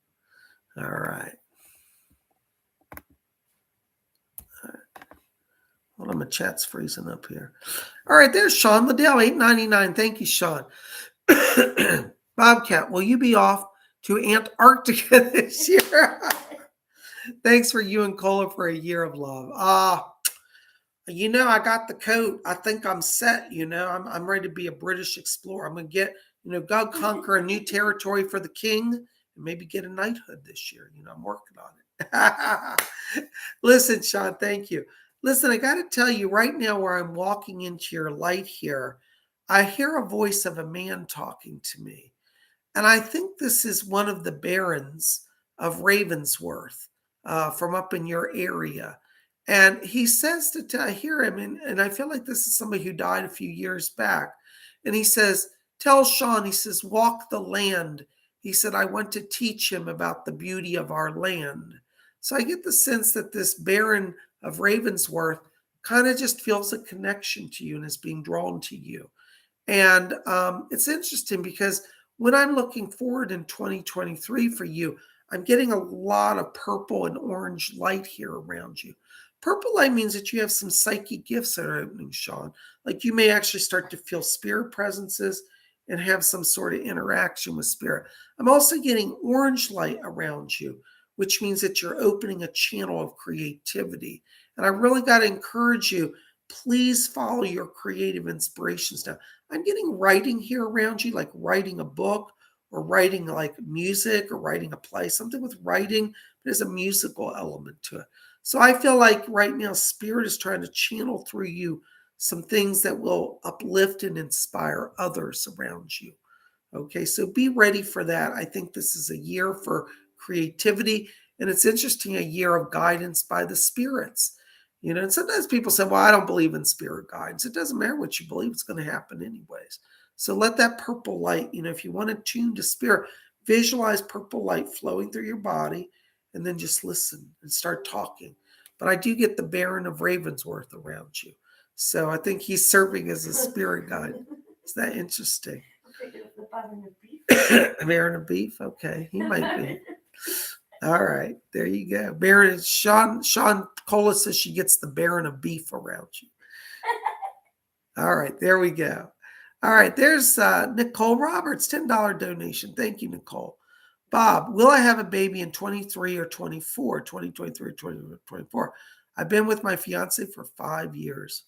All right. Hold on, my chat's freezing up here. All right, there's Sean Liddell, $8.99. Thank you, Sean. Bobcat, will you be off to Antarctica this year? Thanks for you and Cola for a year of love. I got the coat. I think I'm set. I'm ready to be a British explorer. I'm going to get, go conquer a new territory for the king and maybe get a knighthood this year. I'm working on it. Listen, Sean, thank you. Listen, I got to tell you right now where I'm walking into your light here, I hear a voice of a man talking to me. And I think this is one of the barons of Ravensworth from up in your area. And he says I hear him, and I feel like this is somebody who died a few years back. And he says, tell Sean, he says, walk the land. He said, I want to teach him about the beauty of our land. So I get the sense that this Baron of Ravensworth kind of just feels a connection to you and is being drawn to you. And it's interesting because when I'm looking forward in 2023 for you, I'm getting a lot of purple and orange light here around you. Purple light means that you have some psychic gifts that are opening, Sean. Like you may actually start to feel spirit presences and have some sort of interaction with spirit. I'm also getting orange light around you, which means that you're opening a channel of creativity. And I really got to encourage you, please follow your creative inspirations now. I'm getting writing here around you, like writing a book or writing like music or writing a play, something with writing, but there's a musical element to it. So I feel like right now, Spirit is trying to channel through you some things that will uplift and inspire others around you. Okay, so be ready for that. I think this is a year for creativity, and it's interesting, a year of guidance by the spirits. You know, and sometimes people say, well, I don't believe in spirit guidance. It doesn't matter what you believe, it's going to happen anyways. So let that purple light, if you want to tune to spirit, visualize purple light flowing through your body and then just listen and start talking. But I do get the Baron of Ravensworth around you. So I think he's serving as a spirit guide. Is that interesting? The Baron of Beef? Okay, he might be. All right, there you go. Baron Sean Cola says she gets the Baron of Beef around you. All right, there we go. All right, there's Nicole Roberts, $10 donation. Thank you, Nicole. Bob, will I have a baby in 23 or 24? 2023 or 2024? I've been with my fiance for 5 years.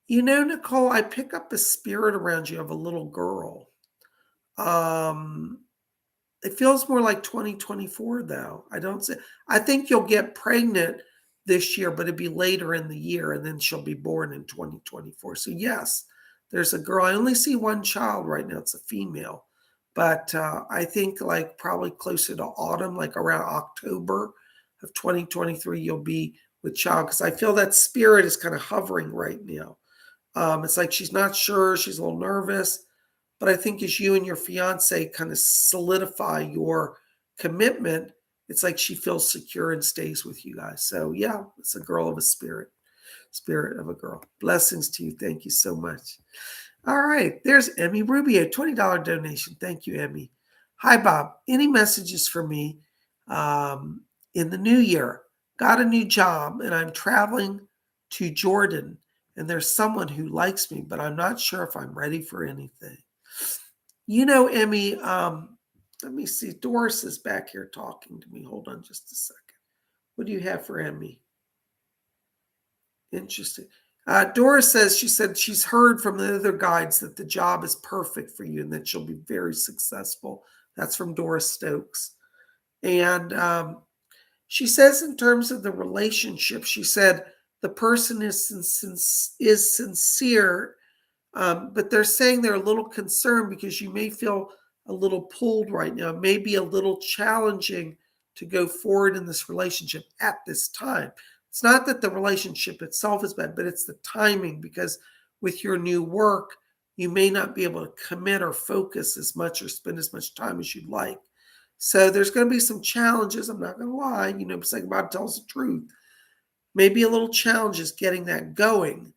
Nicole, I pick up a spirit around you of a little girl. It feels more like 2024, though. I think you'll get pregnant this year, but it'd be later in the year, and then she'll be born in 2024. So yes, there's a girl. I only see one child right now. It's a female. But I think like probably closer to autumn, like around October of 2023, you'll be with child, because I feel that spirit is kind of hovering right now. It's like she's not sure. She's a little nervous. But I think as you and your fiance kind of solidify your commitment, it's like she feels secure and stays with you guys. So yeah, it's a girl of a spirit of a girl. Blessings to you. Thank you so much. All right, there's Emmy Rubio, $20 donation. Thank you, Emmy. Hi, Bob. Any messages for me in the new year? Got a new job and I'm traveling to Jordan, and there's someone who likes me, but I'm not sure if I'm ready for anything. Emmy, let me see. Doris is back here talking to me. Hold on just a second. What do you have for Emmy? Interesting. Doris says, she said she's heard from the other guides that the job is perfect for you and that she'll be very successful. That's from Doris Stokes. And she says in terms of the relationship, she said the person is sincere, but they're saying they're a little concerned because you may feel a little pulled right now. It may be a little challenging to go forward in this relationship at this time. It's not that the relationship itself is bad, but it's the timing, because with your new work, you may not be able to commit or focus as much or spend as much time as you'd like. So there's going to be some challenges. I'm not going to lie. PsychicBob tells the truth. Maybe a little challenges getting that going.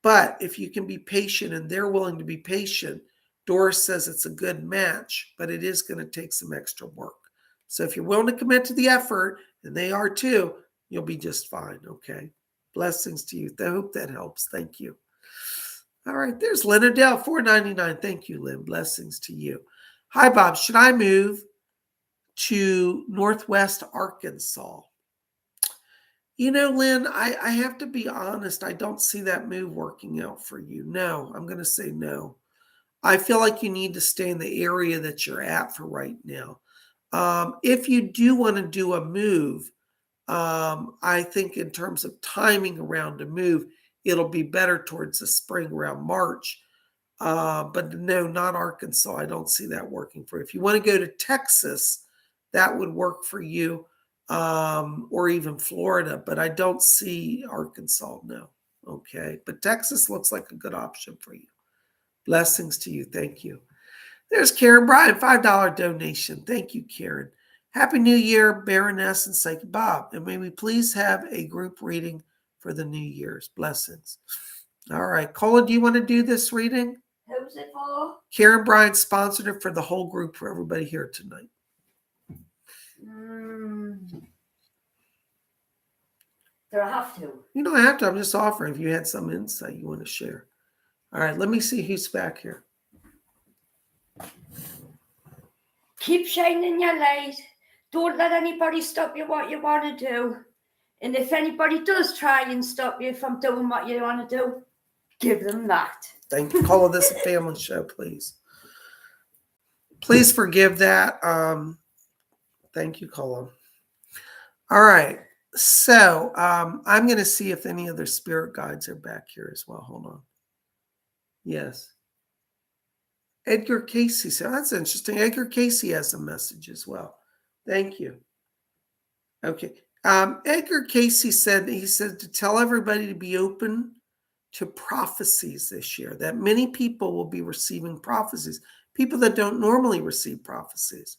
But if you can be patient and they're willing to be patient, Doris says it's a good match, but it is going to take some extra work. So if you're willing to commit to the effort, and they are too, you'll be just fine, okay? Blessings to you. I hope that helps. Thank you. All right, there's Lynn Adele, $4.99. Thank you, Lynn. Blessings to you. Hi, Bob. Should I move to Northwest Arkansas? Lynn, I have to be honest. I don't see that move working out for you. No, I'm going to say no. I feel like you need to stay in the area that you're at for right now. If you do want to do a move, I think in terms of timing around a move, it'll be better towards the spring, around March. But no, not Arkansas. I don't see that working for you. If you want to go to Texas, that would work for you, or even Florida. But I don't see Arkansas, no. Okay, but Texas looks like a good option for you. Blessings to you. Thank you. There's Karen Bryan, $5 donation. Thank you, Karen. Happy New Year, Baroness and Psychic Bob. And may we please have a group reading for the New Year's. Blessings. All right. Cola, do you want to do this reading? Who's it for? Karen Bryan sponsored it for the whole group, for everybody here tonight. Do I have to? You don't have to. I'm just offering if you had some insight you want to share. All right. Let me see who's back here. Keep shining your light. Don't let anybody stop you what you want to do. And if anybody does try and stop you from doing what you want to do, give them that. Thank you. Call this a family show, please. Please forgive that. Thank you, Colin. All right. So I'm going to see if any other spirit guides are back here as well. Hold on. Yes. Edgar Casey. So that's interesting. Edgar Casey has a message as well. Thank you. Okay. Edgar Casey said to tell everybody to be open to prophecies this year, that many people will be receiving prophecies, people that don't normally receive prophecies.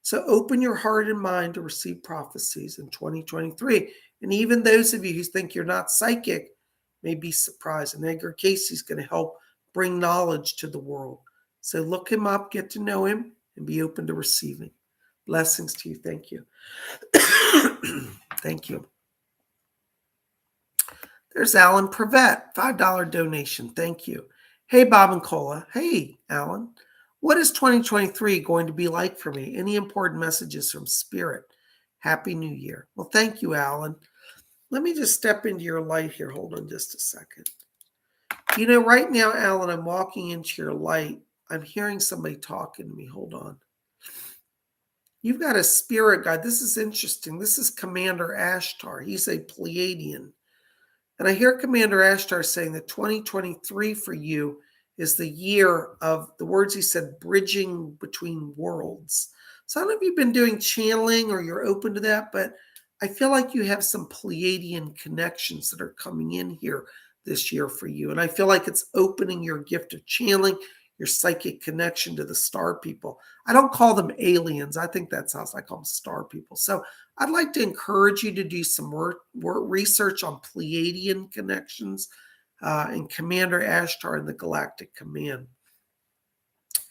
So open your heart and mind to receive prophecies in 2023. And even those of you who think you're not psychic may be surprised. And Edgar Casey's going to help bring knowledge to the world. So look him up, get to know him, and be open to receiving. Blessings to you. Thank you. Thank you. There's Alan Prevet, $5 donation. Thank you. Hey, Bob and Cola. Hey, Alan. What is 2023 going to be like for me? Any important messages from Spirit? Happy New Year. Well, thank you, Alan. Let me just step into your light here. Hold on just a second. You know, right now, Alan, I'm walking into your light. I'm hearing somebody talking to me. Hold on. You've got a spirit guide. This is interesting. This is Commander Ashtar. He's a Pleiadian. And I hear Commander Ashtar saying that 2023 for you is the year of, the words he said, bridging between worlds. So I don't know if you've been doing channeling or you're open to that, but I feel like you have some Pleiadian connections that are coming in here this year for you. And I feel like it's opening your gift of channeling, your psychic connection to the star people. I don't call them aliens. I think that's how I call them star people. So I'd like to encourage you to do some research on Pleiadian connections and Commander Ashtar and the Galactic Command.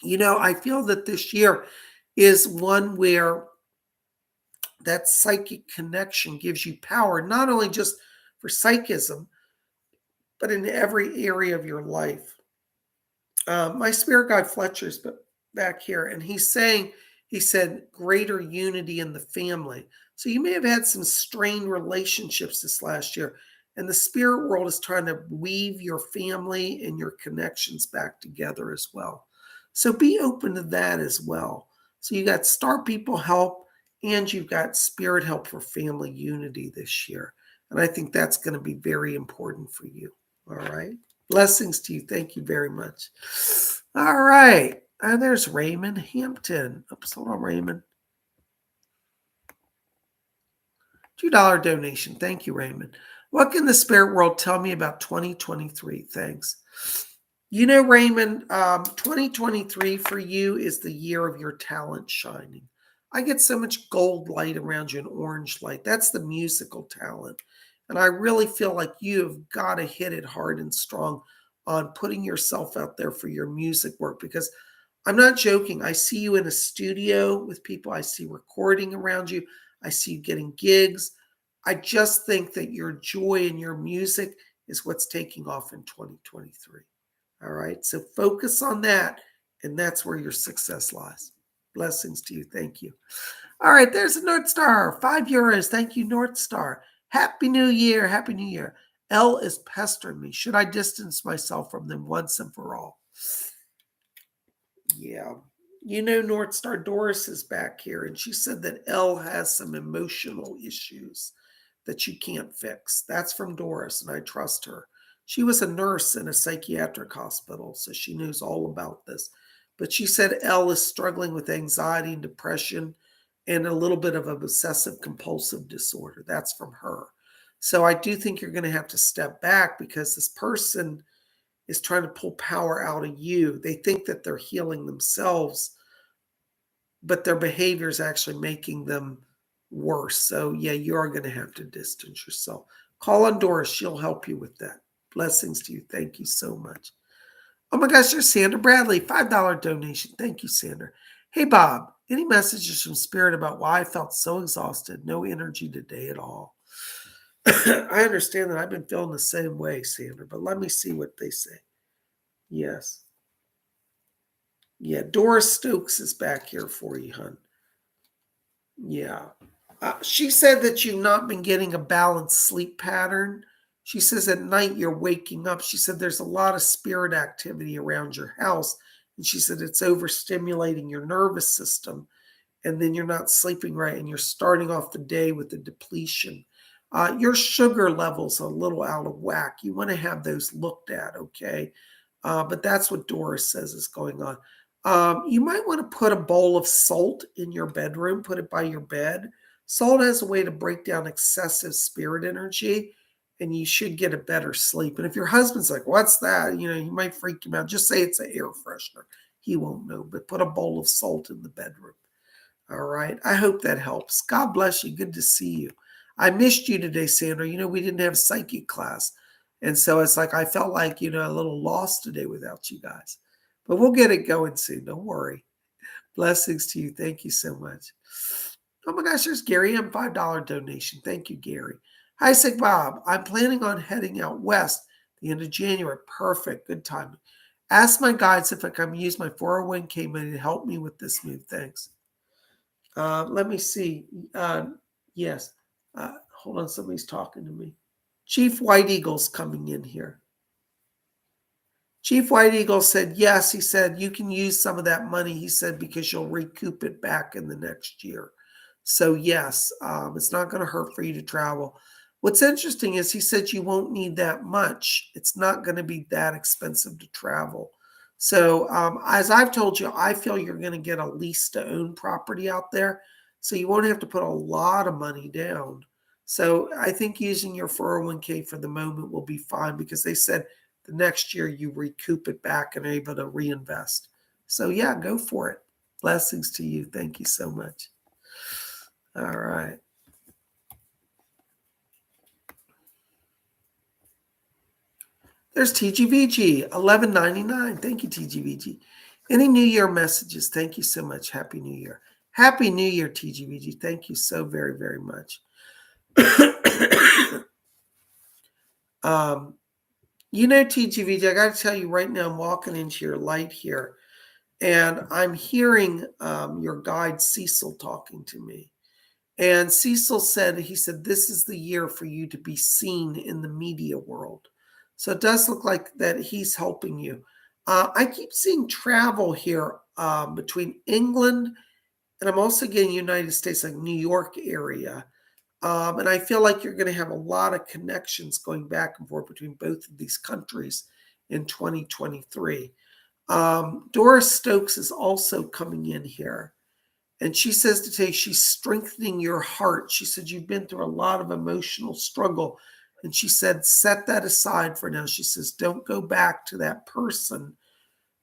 You know, I feel that this year is one where that psychic connection gives you power, not only just for psychism, but in every area of your life. My spirit guide Fletcher's back here, and he said, greater unity in the family. So you may have had some strained relationships this last year, and the spirit world is trying to weave your family and your connections back together as well. So be open to that as well. So you got star people help, and you've got spirit help for family unity this year. And I think that's going to be very important for you. All right. Blessings to you. Thank you very much. All right. There's Raymond Hampton. Oops, hold on, Raymond. $2 donation. Thank you, Raymond. What can the spirit world tell me about 2023? Thanks. You know, Raymond, 2023 for you is the year of your talent shining. I get so much gold light around you and orange light. That's the musical talent. And I really feel like you've got to hit it hard and strong on putting yourself out there for your music work, because I'm not joking. I see you in a studio with people. I see recording around you. I see you getting gigs. I just think that your joy in your music is what's taking off in 2023. All right. So focus on that. And that's where your success lies. Blessings to you. Thank you. All right. There's a North Star. €5. Thank you, North Star. Happy New Year. Happy New Year. L is pestering me. Should I distance myself from them once and for all? Yeah. You know, North Star Doris is back here, and she said that L has some emotional issues that you can't fix. That's from Doris, and I trust her. She was a nurse in a psychiatric hospital, so she knows all about this. But she said L is struggling with anxiety and depression and a little bit of an obsessive compulsive disorder. That's from her. So I do think you're going to have to step back because this person is trying to pull power out of you. They think that they're healing themselves, but their behavior is actually making them worse. So yeah, you are going to have to distance yourself. Call on Doris. She'll help you with that. Blessings to you. Thank you so much. Oh my gosh, there's Sandra Bradley, $5 donation. Thank you, Sandra. Hey, Bob, any messages from Spirit about why I felt so exhausted? No energy today at all. I understand that I've been feeling the same way, Sandra, but let me see what they say. Yes. Yeah, Doris Stokes is back here for you, hon. Yeah. She said that you've not been getting a balanced sleep pattern. She says at night you're waking up. She said there's a lot of spirit activity around your house. And she said it's overstimulating your nervous system. And then you're not sleeping right. And you're starting off the day with a depletion. Your sugar level's a little out of whack. You want to have those looked at, okay? But that's what Doris says is going on. You might want to put a bowl of salt in your bedroom, put it by your bed. Salt has a way to break down excessive spirit energy, and you should get a better sleep. And if your husband's like, what's that? You might freak him out. Just say it's an air freshener. He won't know, but put a bowl of salt in the bedroom. All right. I hope that helps. God bless you. Good to see you. I missed you today, Sandra. We didn't have psychic class. And so it's like I felt like, a little lost today without you guys. But we'll get it going soon. Don't worry. Blessings to you. Thank you so much. Oh my gosh, there's Gary M. $5 donation. Thank you, Gary. Hi, Sick Bob. I'm planning on heading out west the end of January. Perfect. Good timing. Ask my guides if I can use my 401k money to help me with this move. Thanks. Let me see. Yes. Hold on. Somebody's talking to me. Chief White Eagle's coming in here. Chief White Eagle said, yes. He said, you can use some of that money. He said, because you'll recoup it back in the next year. So yes, it's not going to hurt for you to travel. What's interesting is he said you won't need that much. It's not going to be that expensive to travel. So as I've told you, I feel you're going to get a lease to own property out there. So you won't have to put a lot of money down. So I think using your 401k for the moment will be fine because they said the next year you recoup it back and are able to reinvest. So yeah, go for it. Blessings to you. Thank you so much. All right. There's TGVG, $11.99. Thank you, TGVG. Any New Year messages? Thank you so much. Happy New Year. Happy New Year, TGVG. Thank you so very, very much. TGVG, I got to tell you right now, I'm walking into your light here, and I'm hearing your guide, Cecil, talking to me. And Cecil said, this is the year for you to be seen in the media world. So it does look like that he's helping you. I keep seeing travel here between England, and I'm also getting United States, like New York area. And I feel like you're going to have a lot of connections going back and forth between both of these countries in 2023. Doris Stokes is also coming in here. And she says today she's strengthening your heart. She said you've been through a lot of emotional struggle. And she said, set that aside for now. She says, don't go back to that person.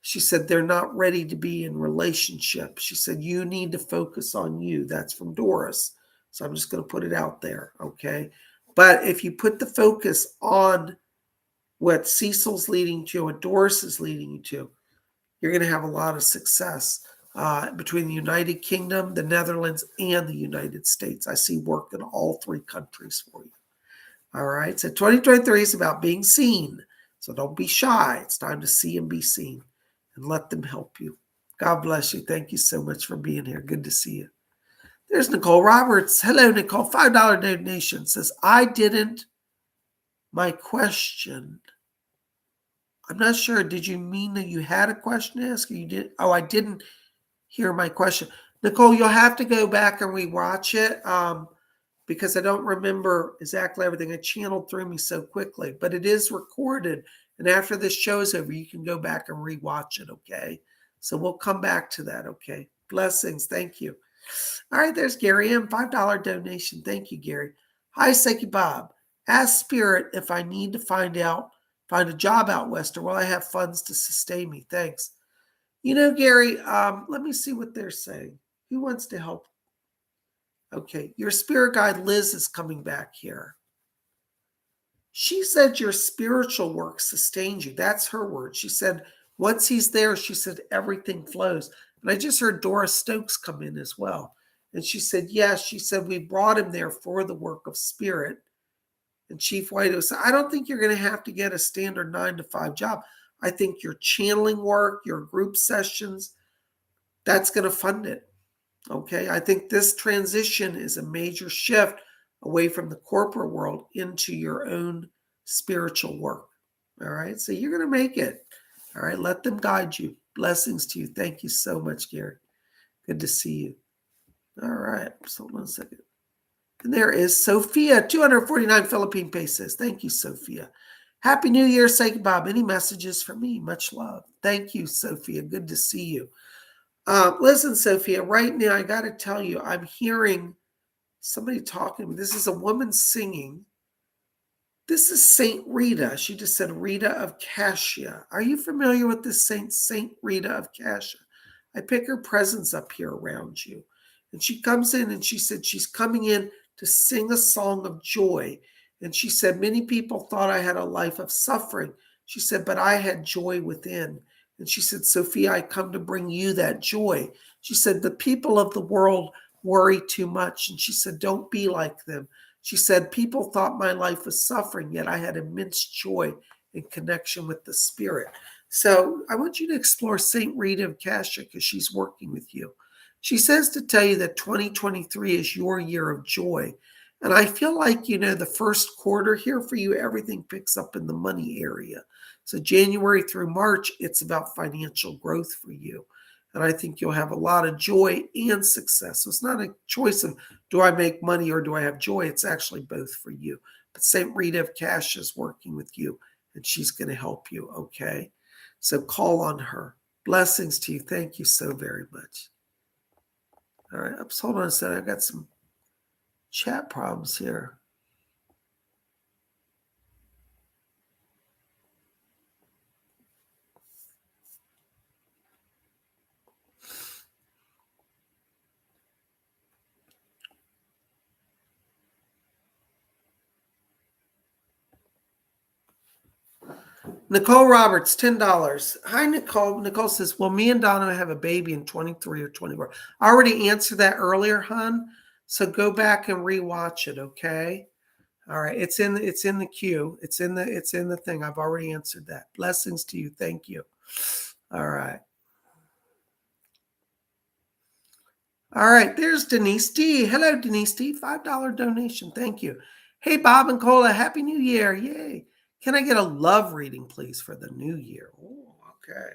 She said, they're not ready to be in relationship. She said, you need to focus on you. That's from Doris. So I'm just going to put it out there, okay? But if you put the focus on what Cecil's leading to, what Doris is leading you to, you're going to have a lot of success between the United Kingdom, the Netherlands, and the United States. I see work in all three countries for you. All right. So 2023 is about being seen. So don't be shy. It's time to see and be seen and let them help you. God bless you. Thank you so much for being here. Good to see you. There's Nicole Roberts. Hello, Nicole. $5 donation says, my question. I'm not sure. Did you mean that you had a question to ask? Or you did? Oh, I didn't hear my question. Nicole, you'll have to go back and rewatch it because I don't remember exactly everything. It channeled through me so quickly, but it is recorded. And after this show is over, you can go back and rewatch it, okay? So we'll come back to that, okay? Blessings. Thank you. All right, there's Gary M. $5 donation. Thank you, Gary. Hi, Psychic Bob. Ask Spirit if I need to find a job out west, or will I have funds to sustain me? Thanks. Gary, let me see what they're saying. Who wants to help? Okay, your spirit guide Liz is coming back here. She said your spiritual work sustains you. That's her word. She said once he's there, she said everything flows. And I just heard Doris Stokes come in as well. And she said, yes, she said we brought him there for the work of spirit. And Chief White said, I don't think you're going to have to get a standard 9-to-5 job. I think your channeling work, your group sessions, that's going to fund it. Okay, I think this transition is a major shift away from the corporate world into your own spiritual work. All right, so you're going to make it. All right, let them guide you. Blessings to you. Thank you so much, Gary. Good to see you. All right, just hold on a second. And there is Sophia, 249 Philippine pesos. Thank you, Sophia. Happy New Year, Psychic Bob. Any messages for me? Much love. Thank you, Sophia. Good to see you. Listen, Sophia, right now, I got to tell you, I'm hearing somebody talking to me. This is a woman singing. This is Saint Rita. She just said Rita of Cassia. Are you familiar with this Saint Rita of Cassia? I pick her presence up here around you. And she comes in and she said she's coming in to sing a song of joy. And she said, many people thought I had a life of suffering. She said, but I had joy within. And she said, Sophia, I come to bring you that joy. She said, the people of the world worry too much. And she said, don't be like them. She said, people thought my life was suffering, yet I had immense joy in connection with the spirit. So I want you to explore Saint Rita of Cassia because she's working with you. She says to tell you that 2023 is your year of joy. And I feel like, the first quarter here for you, everything picks up in the money area. So January through March, it's about financial growth for you. And I think you'll have a lot of joy and success. So it's not a choice of, do I make money or do I have joy? It's actually both for you. But St. Rita of Cassia is working with you, and she's going to help you, okay? So call on her. Blessings to you. Thank you so very much. All right, hold on a second. I've got some chat problems here. Nicole Roberts, $10. Hi, Nicole. Nicole says, well, me and Donna have a baby in 23 or 24. I already answered that earlier, hon. So go back and rewatch it, okay? All right. It's in the queue. It's in the thing. I've already answered that. Blessings to you. Thank you. All right. All right. There's Denise D. Hello, Denise D. $5 donation. Thank you. Hey, Bob and Cola. Happy New Year. Yay. Can I get a love reading, please, for the new year? Oh, okay.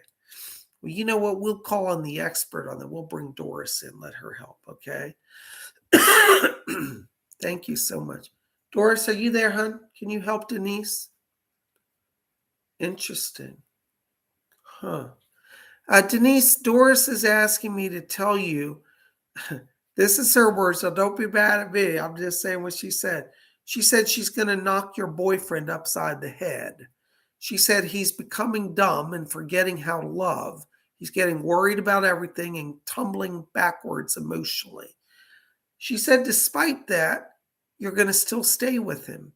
Well, you know what? We'll call on the expert on that. We'll bring Doris in. Let her help, okay? Thank you so much. Doris, are you there, hon? Can you help Denise? Interesting. Huh. Denise, Doris is asking me to tell you, this is her word, so don't be mad at me. I'm just saying what she said. She said she's going to knock your boyfriend upside the head. She said he's becoming dumb and forgetting how to love. He's getting worried about everything and tumbling backwards emotionally. She said, despite that, you're going to still stay with him.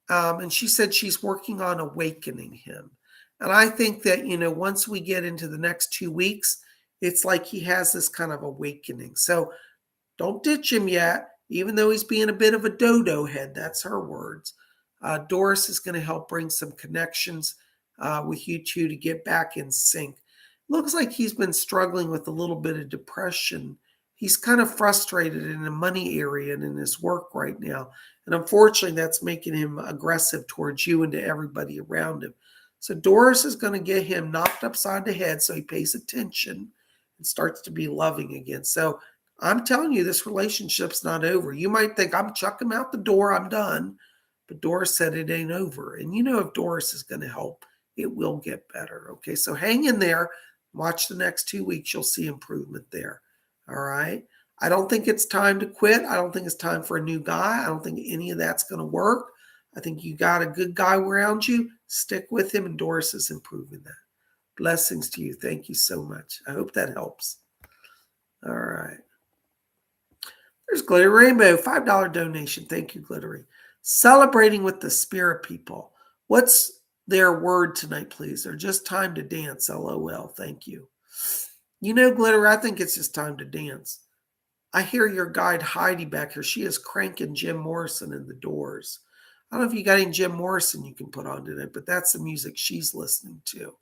And she said she's working on awakening him. And I think that, once we get into the next 2 weeks, it's like he has this kind of awakening. So don't ditch him yet, even though he's being a bit of a dodo head. That's her words. Doris is going to help bring some connections with you two to get back in sync. Looks like he's been struggling with a little bit of depression. He's kind of frustrated in the money area and in his work right now. And unfortunately, that's making him aggressive towards you and to everybody around him. So Doris is going to get him knocked upside the head so he pays attention and starts to be loving again. So I'm telling you, this relationship's not over. You might think, I'm chucking him out the door, I'm done. But Doris said it ain't over. And if Doris is going to help, it will get better. Okay, so hang in there. Watch the next 2 weeks. You'll see improvement there. All right. I don't think it's time to quit. I don't think it's time for a new guy. I don't think any of that's going to work. I think you got a good guy around you. Stick with him, and Doris is improving that. Blessings to you. Thank you so much. I hope that helps. All right. There's Glittery Rainbow, $5 donation. Thank you, Glittery. Celebrating with the spirit people. What's their word tonight, please? Or just time to dance, LOL. Thank you. You know, Glitter, I think it's just time to dance. I hear your guide Heidi back here. She is cranking Jim Morrison in the Doors. I don't know if you got any Jim Morrison you can put on tonight, but that's the music she's listening to.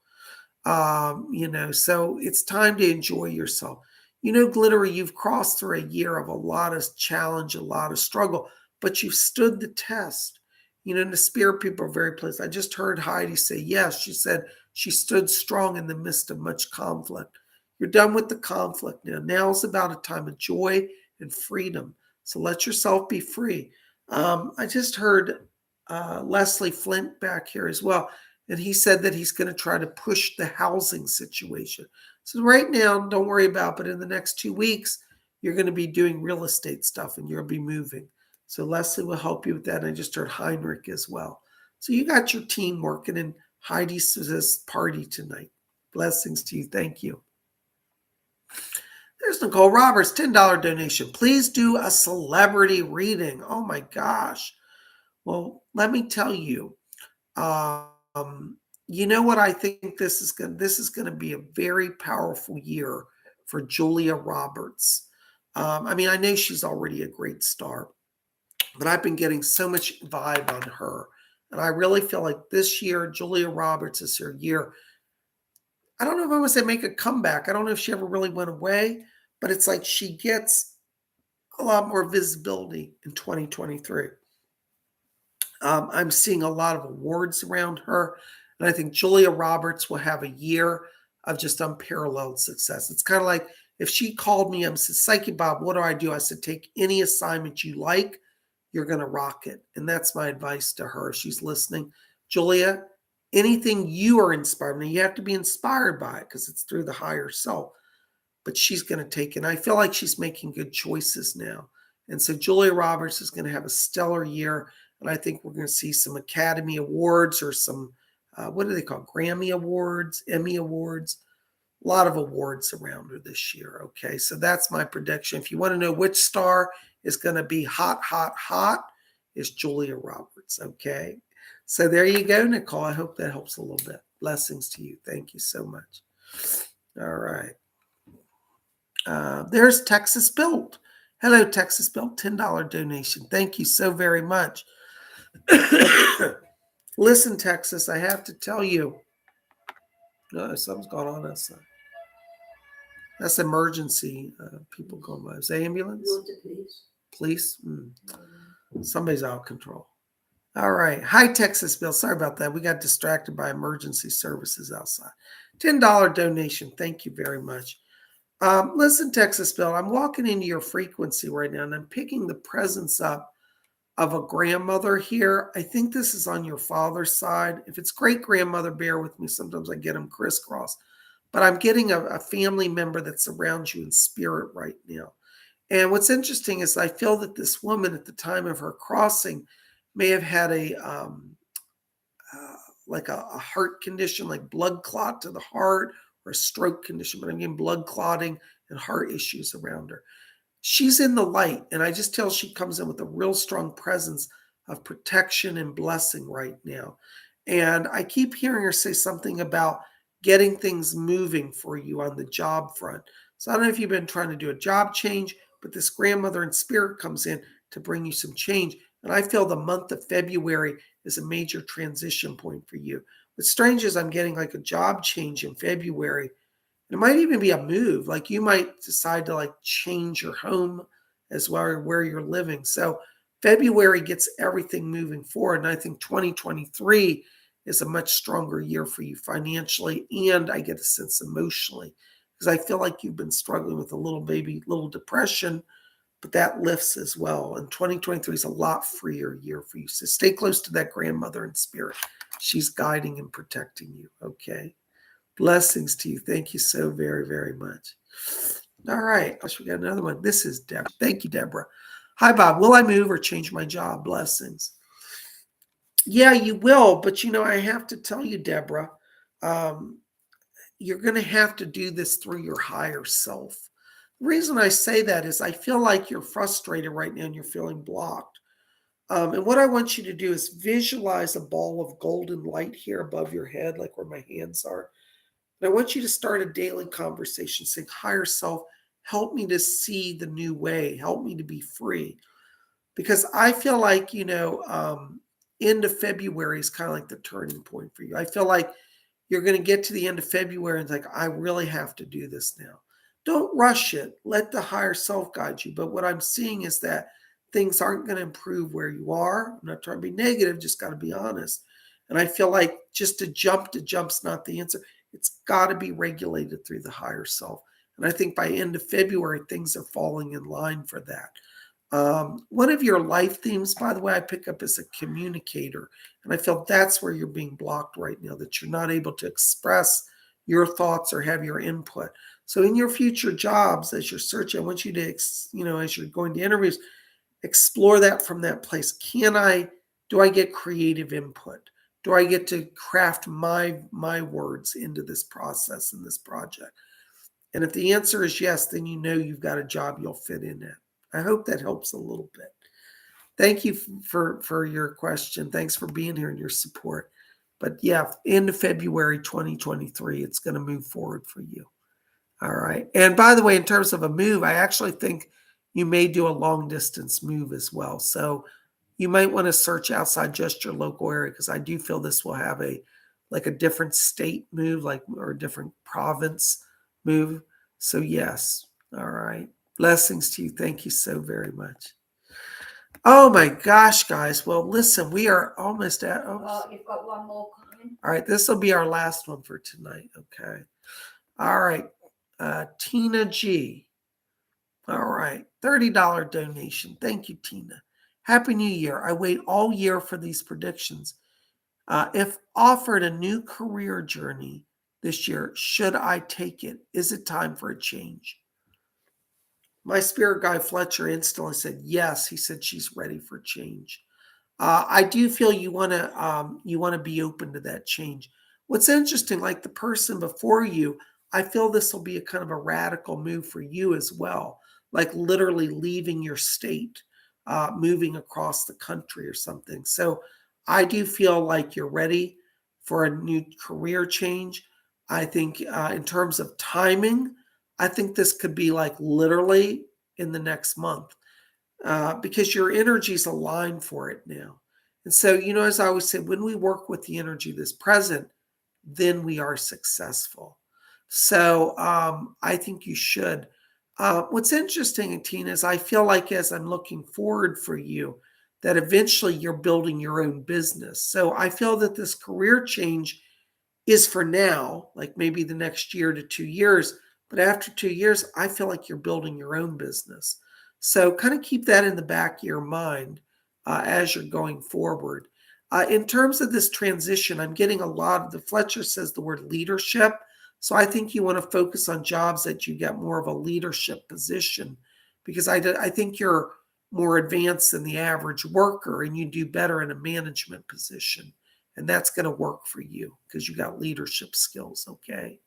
So it's time to enjoy yourself. You know, Glittery, you've crossed through a year of a lot of challenge, a lot of struggle, but you've stood the test. You know, and the spirit people are very pleased. I just heard Heidi say, yes, she said she stood strong in the midst of much conflict. You're done with the conflict now. Now is about a time of joy and freedom. So let yourself be free. I just heard Leslie Flint back here as well. And he said that he's going to try to push the housing situation. So right now, don't worry about it, but in the next 2 weeks, you're going to be doing real estate stuff and you'll be moving. So Leslie will help you with that. And I just heard Heinrich as well. So you got your team working, and Heidi's this party tonight. Blessings to you. Thank you. There's Nicole Roberts, $10 donation. Please do a celebrity reading. Oh my gosh. Well, let me tell you. You know what? I think this is going to be a very powerful year for Julia Roberts. I know she's already a great star, but I've been getting so much vibe on her. And I really feel like this year, Julia Roberts is her year. I don't know if I want to say make a comeback. I don't know if she ever really went away, but it's like she gets a lot more visibility in 2023. I'm seeing a lot of awards around her. And I think Julia Roberts will have a year of just unparalleled success. It's kind of like if she called me and said, Psychic Bob, what do? I said, take any assignment you like. You're going to rock it. And that's my advice to her. She's listening. Julia, anything you are inspired. Now, you have to be inspired by it because it's through the higher self. But she's going to take it. And I feel like she's making good choices now. And so Julia Roberts is going to have a stellar year. And I think we're going to see some Academy Awards or some, what do they call, Grammy Awards, Emmy Awards. A lot of awards around her this year. Okay, so that's my prediction. If you want to know which star is going to be hot, hot, hot, it's Julia Roberts. Okay, so there you go, Nicole. I hope that helps a little bit. Blessings to you. Thank you so much. All right. There's Texas Built. Hello, Texas Built. $10 donation. Thank you so very much. Listen, Texas, I have to tell you. No, something's going on outside. That's emergency. People going by. Is that ambulance? Police? Somebody's out of control. All right. Hi, Texas Bill. Sorry about that. We got distracted by emergency services outside. $10 donation. Thank you very much. Listen, Texas Bill, I'm walking into your frequency right now, and I'm picking the presence up of a grandmother here. I think this is on your father's side. If it's great-grandmother, bear with me. Sometimes I get them crisscross. But I'm getting a family member that's around you in spirit right now. And what's interesting is I feel that this woman at the time of her crossing may have had a heart condition, like blood clot to the heart, or a stroke condition, but I'm getting blood clotting and heart issues around her. She's in the light, and I just tell she comes in with a real strong presence of protection and blessing right now. And I keep hearing her say something about getting things moving for you on the job front. So I don't know if you've been trying to do a job change, but this grandmother in spirit comes in to bring you some change. And I feel the month of February is a major transition point for you. What's strange is I'm getting like a job change in February. It might even be a move. Like you might decide to like change your home as well, or where you're living. So February gets everything moving forward. And I think 2023 is a much stronger year for you financially. And I get a sense emotionally, because I feel like you've been struggling with a little depression, but that lifts as well. And 2023 is a lot freer year for you. So stay close to that grandmother in spirit. She's guiding and protecting you. Okay. Blessings to you. Thank you so very, very much. All right. We got another one. This is Deborah. Thank you, Deborah. Hi, Bob. Will I move or change my job? Blessings. Yeah, you will. But, I have to tell you, Deborah, um, you're going to have to do this through your higher self. The reason I say that is I feel like you're frustrated right now and you're feeling blocked. And what I want you to do is visualize a ball of golden light here above your head, like where my hands are. And I want you to start a daily conversation saying, higher self, help me to see the new way, help me to be free. Because I feel like, end of February is kind of like the turning point for you. I feel like you're going to get to the end of February and it's like, I really have to do this now. Don't rush it. Let the higher self guide you. But what I'm seeing is that things aren't going to improve where you are. I'm not trying to be negative, just got to be honest. And I feel like just to jump's not the answer. It's got to be regulated through the higher self. And I think by end of February, things are falling in line for that. One of your life themes, by the way, I pick up as a communicator. And I feel that's where you're being blocked right now, that you're not able to express your thoughts or have your input. So in your future jobs, as you're searching, I want you to, as you're going to interviews, explore that from that place. Do I get creative input? Do I get to craft my words into this process, in this project? And if the answer is yes, then you've got a job you'll fit in at. I hope that helps a little bit. Thank you for your question. Thanks for being here and your support. But yeah, end of February 2023, it's going to move forward for you. All right. And by the way, in terms of a move, I actually think you may do a long distance move as well. So you might want to search outside just your local area, because I do feel this will have a different state move, or a different province move. So yes. All right. Blessings to you. Thank you so very much. Oh my gosh, guys. Well, listen, we are almost at. Oh, you've got one more coming. All right. This will be our last one for tonight. Okay. All right. Tina G. All right. $30 donation. Thank you, Tina. Happy New Year. I wait all year for these predictions. If offered a new career journey this year, should I take it? Is it time for a change? My spirit guide Fletcher instantly said yes. He said she's ready for change. I do feel you want to be open to that change. What's interesting, like the person before you, I feel this will be a kind of a radical move for you as well, like literally leaving your state, moving across the country or something. So I do feel like you're ready for a new career change. I think in terms of timing, I think this could be like literally in the next month, because your energy's aligned for it now. And so, as I always say, when we work with the energy that's present, then we are successful. So I think you should. What's interesting, Tina, is I feel like as I'm looking forward for you, that eventually you're building your own business. So I feel that this career change is for now, like maybe the next year to 2 years. But after 2 years, I feel like you're building your own business. So kind of keep that in the back of your mind as you're going forward. In terms of this transition, I'm getting a lot of the Fletcher says the word leadership. So I think you want to focus on jobs that you get more of a leadership position, because I think you're more advanced than the average worker and you do better in a management position. And that's going to work for you because you got leadership skills. Okay.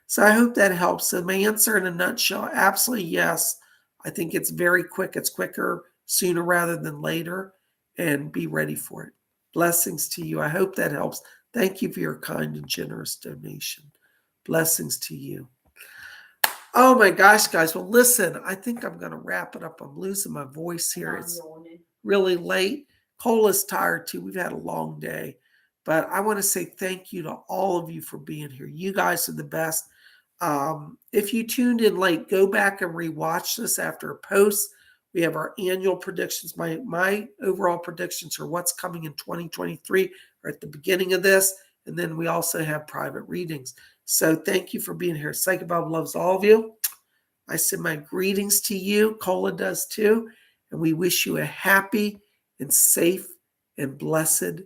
So I hope that helps. So my answer in a nutshell, absolutely yes. I think it's very quick. It's quicker sooner rather than later, and be ready for it. Blessings to you. I hope that helps. Thank you for your kind and generous donation. Blessings to you. Oh my gosh, guys. Well, listen, I think I'm going to wrap it up. I'm losing my voice here. It's really late. Cole is tired too. We've had a long day. But I want to say thank you to all of you for being here. You guys are the best. If you tuned in late, go back and rewatch this after a post. We have our annual predictions. My overall predictions for what's coming in 2023 are at the beginning of this. And then we also have private readings. So thank you for being here. PsychicBob loves all of you. I send my greetings to you. Cola does too. And we wish you a happy and safe and blessed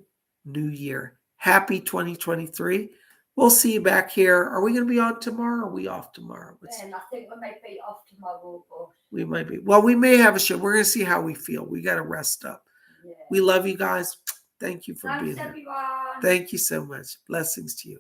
new year. Happy 2023. We'll see you back here. Are we going to be on tomorrow or are we off tomorrow? And I think we may be off tomorrow. But... We might be. Well, we may have a show. We're going to see how we feel. We got to rest up. Yeah. We love you guys. Thank you for Thanks, being here. everyone. Thank you so much. Blessings to you.